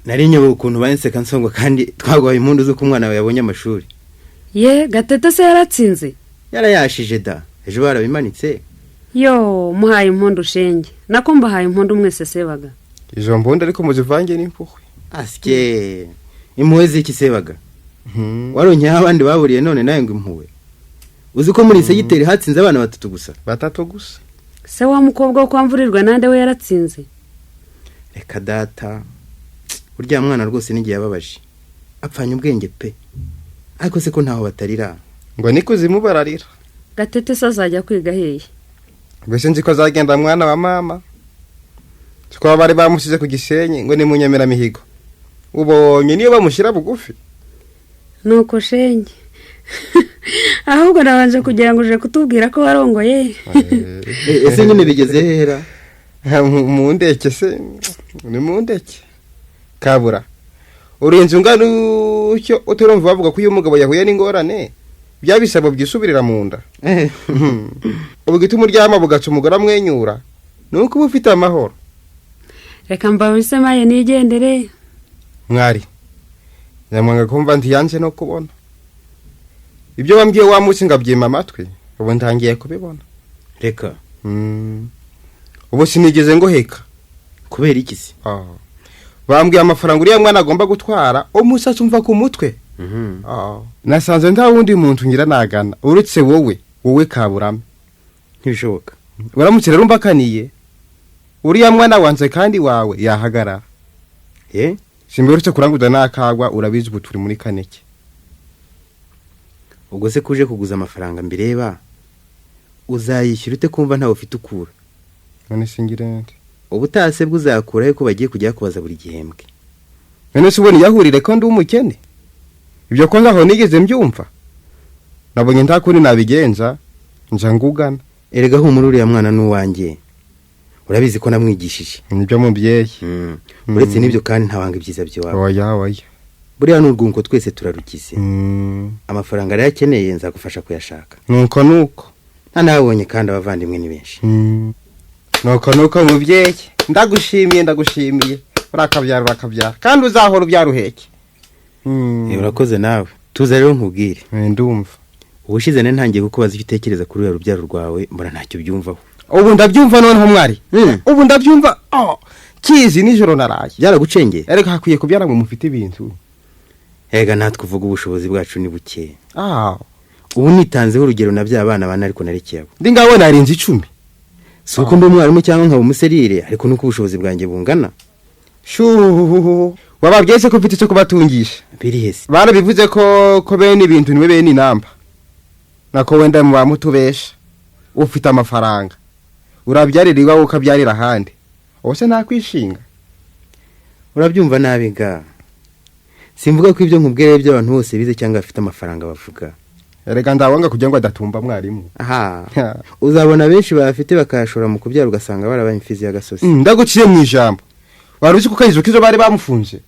Speaker 8: Nari nyobe ukuntu bayense kansongwa kandi twagwaye impundu zo kumwana we yabonye amashuri.
Speaker 5: Ye, Gatete se yaratsinze?
Speaker 8: Yarayashije da. Ejo barabimanitse.
Speaker 5: Yo, muhaye impundu shenge. Nako mbahaye impundu mwese Sebaga.
Speaker 7: Izo mbonda ariko muzivange n'impuhwe.
Speaker 8: Asike. Impuhwe ziki Sebaga? Waronye abandi baburiye none naye ngo impuhwe. Uzi ko muri segiteri hatsinze abana batatu gusa.
Speaker 7: Batatu gusa.
Speaker 5: Se wa mukobwa kwamvurirwa nande we yaratsinze.
Speaker 8: Reka data. Urya mwana rwose nigiye yababaje. Apfanye ubwenge pe. Ariko se ko ntaho batarira.
Speaker 7: Ngo nikuzimu bararira.
Speaker 5: Gatete sazajya kwiga hehe?
Speaker 7: Bese nzi ko azagenda mwana wa mama. Tukaba bari bamusize ku Gisenyi ngo ni munyemera mihigo. Ubonye niyo bamushira bugufi.
Speaker 5: Nuko shenge. Ahubwo nabanje kugira ngo uje kutubwira ko warongoye.
Speaker 8: Ese nyine bigeze hera.
Speaker 7: Mu ndeke se ni mu ndeke. Kabura. Urenze ungano cyo uturumva bavuga ko uyu mugabo yahuye n'ingorane. Byabisaba byisubirira mu nda. Ubugituma uryama bugaca umugore amwenyura. Nuko uba ufite amahoro.
Speaker 5: Reka mbabise maye nigendere.
Speaker 7: Mwari. Nyamwanga kumva ntiyanze no kubona. Ibyo wambwiye wa munsi ngabyima amatwi. Ubu ntangiye kubibona.
Speaker 8: Reka.
Speaker 7: Ubu sinigeze ngo heka.
Speaker 8: Kubera iki se?
Speaker 7: Bambwiye amafaranga uriya mwana agomba gutwara umusatsi umva ku mutwe. Nasanze nta wundi muntu ngira nagana uretse wowe Kaburame.
Speaker 8: Ntibishoboka.
Speaker 7: Uramutse rero mbakaniye. Uriya mwana wanze kandi wawe yahagarara. Simberutse kuranguza nakagwa urabizi ubu turi muri Kaneke.
Speaker 8: Ubwo se kuje kuguza amafaranga mbireba. Uzayishyura ute kumva ntawe ufite ukura?
Speaker 7: None singirende.
Speaker 8: Ubutase bwuzakura he ko bagiye kujya kubaza buri gihembwe.
Speaker 7: None se ubone yahurire ko ndi umukene. Ibyo ko ngaho nigeze mbyumva. Nabonye ntakuri nabigenza nja ngugana.
Speaker 8: Erega humura ya mwana n'uwanjye. Urabizi ko namwigishije.
Speaker 7: Nibyo mubyeyi.
Speaker 8: Uretse nibyo kandi ntabanga ibyiza byawe.
Speaker 7: Oya.
Speaker 8: Buriya n'urwunko twese turarukize. Amafaranga arayakeneye nzagufasha kuyashaka.
Speaker 7: Nuko.
Speaker 8: Ntanabonye kandi abavandimwe ni benshi.
Speaker 7: Nuko mubyeyi. Ndagushimiye. Urakabyara. Kandi uzahora ubyaruheke.
Speaker 8: Urakoze nawe. Tuza rero nkubwire.
Speaker 7: Ndumva.
Speaker 8: Ubushize ntangiye kukubaza icyo utekereza kuri uru rubyaro rwawe mbona ntacyo byumvaho.
Speaker 7: Ubu ndabyumva noneho mwari. Ubu ndabyumva. Kizi nijoro naraye.
Speaker 8: Byaragucengeye.
Speaker 7: Ariko hakwiye kubyara ngo mufite ibintu.
Speaker 8: Ega natwe uvuga ubushobozi bwacu ni buke. Ubu nitanzeho urugero na by'abana bana ariko narekeye abo.
Speaker 7: Ndi ngawe narinze 10.
Speaker 8: Suko ndi umwarimu cyangwa nkaba umuserire ariko nuko ubushobozi bwanjye bungana.
Speaker 7: Wababyese ko mfite cyo kubatungisha.
Speaker 8: Biri hese.
Speaker 7: Bana bivuze ko bene ibintu niwe bene inamba. Nako wenda mu bamutubesha. Ufite amafaranga. Urabyaririwa ukabyarira handi. Ose nakwishinga.
Speaker 8: Urabyumva nabi ga. simvuga ko ibyo nkubwira by'abantu bose bize cyangwa bafite amafaranga bavuga.
Speaker 7: Erega ndabanga kugira ngo adatumba mwarimu.
Speaker 8: Aha. Uzabona benshi bafite bakayashora mu kubyara ugasanga barabaye imfizi y'agasozi.
Speaker 7: Ndaguciye mu ijambo. Waruzi ko Kayijuka izo bari bamufunze.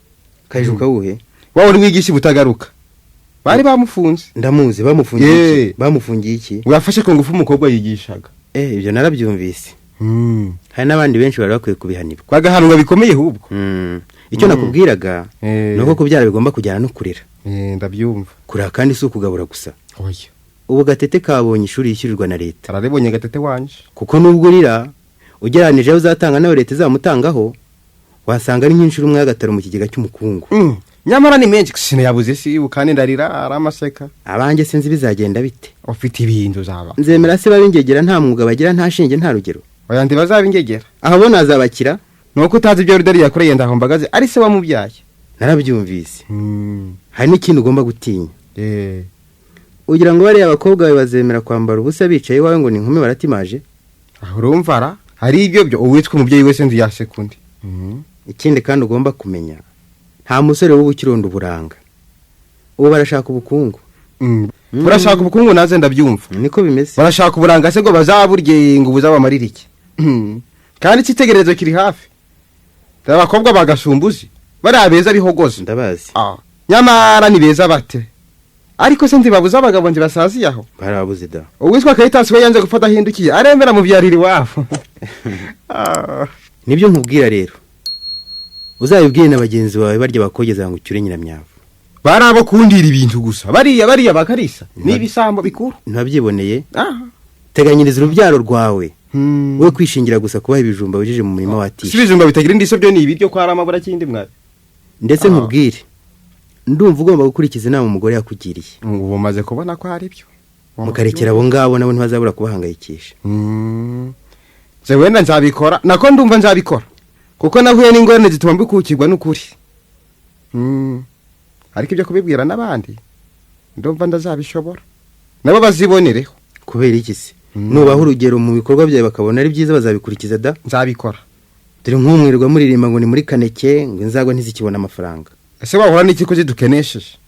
Speaker 8: Kayijuka wuhe?
Speaker 7: Wawe uri wigisha butagaruka. Bari bamufunze.
Speaker 8: Ndamuzi bamufungiye iki? Bamufungiye iki?
Speaker 7: Wafashe ko ngufu umukobwa yigishaga.
Speaker 8: Ibyo narabyumvise. Hari n'abandi benshi bari bakwiye kubihanirwa.
Speaker 7: Bagahanwa bikomeye hubwo.
Speaker 8: Icyo nakubwiraga nuko kubyara bigomba kujyana no kurera.
Speaker 7: Ndabyumva.
Speaker 8: Kurera kandi si ukugabura gusa.
Speaker 7: Oya.
Speaker 8: Ubu Gatete kabonye ishuri yishyurirwa na leta.
Speaker 7: Araribonye Gatete wanje.
Speaker 8: Kuko nubwo urira ugeranije uzatanga nawe leta izamutangaho wasanga ari nk'inshuro umwe y'agataro mu kigega cy'umukungu.
Speaker 7: Nyamara ni menshi sine yabuze si ukane ndarira aramaseka.
Speaker 8: Abanjye sinzi bizagenda bite.
Speaker 7: Ufite ibintu zaba.
Speaker 8: Nzemera se babingegera nta mwuga bagira nta shinge nta rugero.
Speaker 7: Oya ndi bazabingegera.
Speaker 8: Aho bona azabakira
Speaker 7: nuko utazi ibyo rudari yakoreye ndaho mbagaze ari se wamubyaye.
Speaker 8: Narabyumvise. Hari n'ikintu ugomba gutinya. Ugira ngo bari abakobwa bawe bazemera kwambara ubusa bicaye iwawe ngo ni inkumi baratimaje?
Speaker 7: Aho urumva ara hari ibyo byo uwitwa umubyeyi wese ndi yasekundi.
Speaker 8: Ikindi kandi ugomba kumenya nta musore w'ubukirondo buranga. Ubu barashaka ubukungu.
Speaker 7: Barashaka ubukungu naze ndabyumva.
Speaker 8: Niko bimeze.
Speaker 7: Barashaka uburanga se ngo bazaburye ngo buzabamarira iki. Kandi cyitegerezo kiri hafi. Abakobwa bagashumbuzi bari abeza bihogoza.
Speaker 8: Ndabazi.
Speaker 7: Nyamara ni beza bate. Ariko se ntibabuza abagabo nzi basazi yaho.
Speaker 8: Barabuze da.
Speaker 7: Uwitwa Kayitasi we yanze gufata hindukiye aremera mu byariri wabo.
Speaker 8: Nibyo nkubwira rero. Uzabibwiye na bagenzi bawe barya bakogeza ngo ucyure nyiramyavu.
Speaker 7: Barabo kundira ibintu gusa. Bariya bakarisa. Nibisambo bikuru.
Speaker 8: Ntabyiboneye. Teganyiriza urubyaro rwawe. We kwishingira gusa kubaha ibijumba bijije mu murima watisha.
Speaker 7: Ibijumba bitagira indisho byo ni ibiryo kwa ramabura kindi mwari.
Speaker 8: Ndetse nkubwire. Ndumva ugomba gukurikiza inama umugore yakugiriye.
Speaker 7: Ubu maze kubona ko ari byo.
Speaker 8: Mukarekera abo ngabo nabo ntibazabura kubahangayikisha.
Speaker 7: Je wenda nzabikora. Nako ndumva nzabikora. Kuko nahuye n'ingorane zituma mbikukirwa n'ukuri. Ariko ibyo kubibwira n'abandi ndumva ndazabishobora. Nabo bazibonereho.
Speaker 8: Kubera iki se? Nubaho urugero mu bikorwa byawe bakabona ari byiza bazabikurikiza da?
Speaker 7: Nzabikora.
Speaker 8: Dore nk'umwirirwa muririmba ngo ni muri Kaneke ngo inzagwa ntizikibona amafaranga.
Speaker 7: Ese wahora n'iki ko zidukenesheje?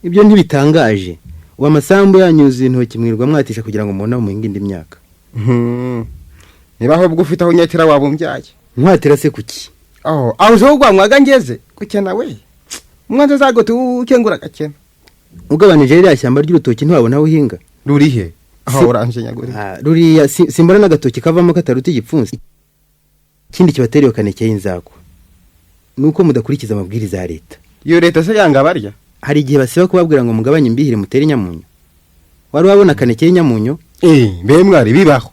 Speaker 8: Ibyo ntibitangaje. Uwa masambu yanyuze intoki mwirwa mwatisha kugira ngo mubona mu indi myaka.
Speaker 7: Niba aho bwufite aho nyatira wabumbyaye.
Speaker 8: Mwatira se kuki?
Speaker 7: Aho zo gwamwaga ngeze kukena we. Umwanze zago tukengura gakena.
Speaker 8: Ugabanije rya shyamba ry'urutoki ntwabona uhinga.
Speaker 7: Rurihe? Aho oranje nyaguri.
Speaker 8: Ruriya simbona n'agatoki kavamo kataruti igipfunsi. Kindi kibateriyo Kaneke y'inzagwa. Nuko mudakurikiza amabwiriza ya leta.
Speaker 7: Iyo leta se yanga barya.
Speaker 8: Hari igihe basiba kubabwira ngo mugabanye imbihire mutere nyamunyo. Wari wabona Kaneke y'inyamunyo?
Speaker 7: Mbe mwari bibaho.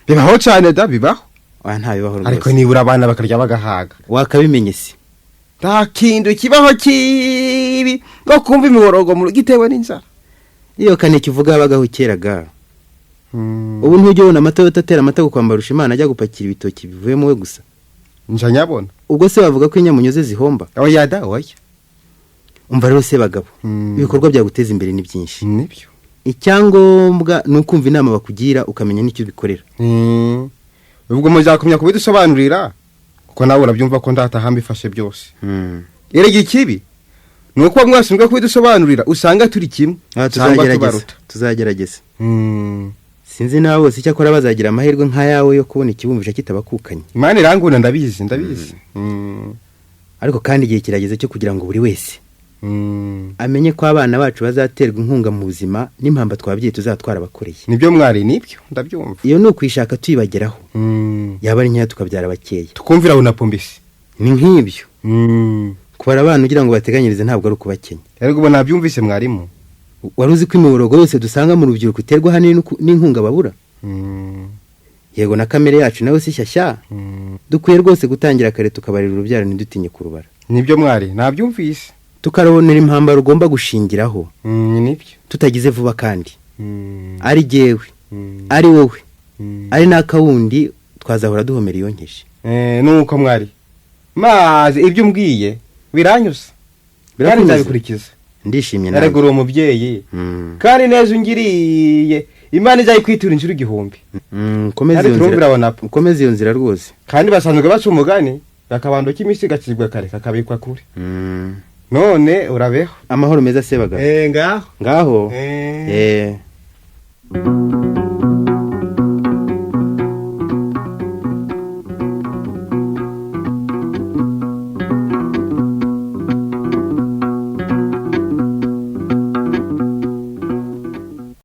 Speaker 7: Bibaho cyane da bibaho.
Speaker 8: Nta bibaho rwose.
Speaker 7: Ariko nibura abana bakarya bagahaga.
Speaker 8: Wakabimenye se.
Speaker 7: Ta kindu kibaho kibi no kumva imiborogo mu gitewe n'inzara.
Speaker 8: Iyo Kaneke uvuga abagaho keraga. Ubu ntujye ubona amata yotatera amata gukwambarusha Imana ajya gupakira ibitoki bivuye muwe gusa.
Speaker 7: Nja nyabona.
Speaker 8: Ubwo se bavuga ko inyamunyo ze zihomba?
Speaker 7: Oya da oya.
Speaker 8: Umva rero se bagabo. Ibikorwa bya guteza imbere ni byinshi.
Speaker 7: Nibyo.
Speaker 8: Icyangombwa nukumva inama bakugira ukamenya n'icyo bikorera.
Speaker 7: Ubwo muzakumya kubidusobanurira kuko nawe urabyumva ko ndatahamba ifashe byose. Erege ikibi nuko mwashinzwe kubidusobanurira usanga turi kimwe.
Speaker 8: Tuzagerageza. Sinzi nawe bose cyakora bazagira amahirwe nk'ayawe yo kubona ikibumvisha kitabakukanye.
Speaker 7: Imana iranguna ndabizi.
Speaker 8: Ariko kandi igihe kirageze cyo kugira ngo buri wese amenye ko abana bacu bazaterwa inkunga mu buzima n'impamba twabyiye tuzatwara abakoreye.
Speaker 7: Nibyo mwari nibyo ndabyumva.
Speaker 8: Iyo ni ukwishaka tuyibageraho. Yaba ari nkeya tukabyara bakeya.
Speaker 7: Tukumvira una pombisi.
Speaker 8: Ni nk'ibyo. Kubara abana ugira ngo bateganyirize ntabwo ari ukubakenya.
Speaker 7: Ariko ubu nabyumvise mwarimu.
Speaker 8: Wari uzi ko imiborogo yose dusanga mu rubyiruko iterwa hanini n'inkunga babura? Yego na kamere yacu nawe si shyashya. Dukwiye rwose gutangira kare tukabarira urubyaro ntidutinye kurubara.
Speaker 7: Nibyo mwari nabyumvise.
Speaker 8: Tukarabonera impamba rugomba gushingiraho.
Speaker 7: Nibyo.
Speaker 8: Tutagize vuba kandi. Ari jewe. Ari wowe. Ari nakawundi twazahora duhomera yonkeje.
Speaker 7: Nuko mwari. Maze ibyo umbwiye biranyusa. Birabikurikiza.
Speaker 8: Ndishimye nawe.
Speaker 7: Aragura umubyeyi. Kandi neza ungiriye Imana izayikwitura injuru igihumbi.
Speaker 8: Komeza iyo nzira rwose.
Speaker 7: Kandi basanzwe baca umugani bakabando cy'imisi gakirwa kare kakabikwa kure.
Speaker 4: none urabeho.
Speaker 8: Amahoro meza se bagabo.
Speaker 4: Ngaho.
Speaker 8: Ngaho.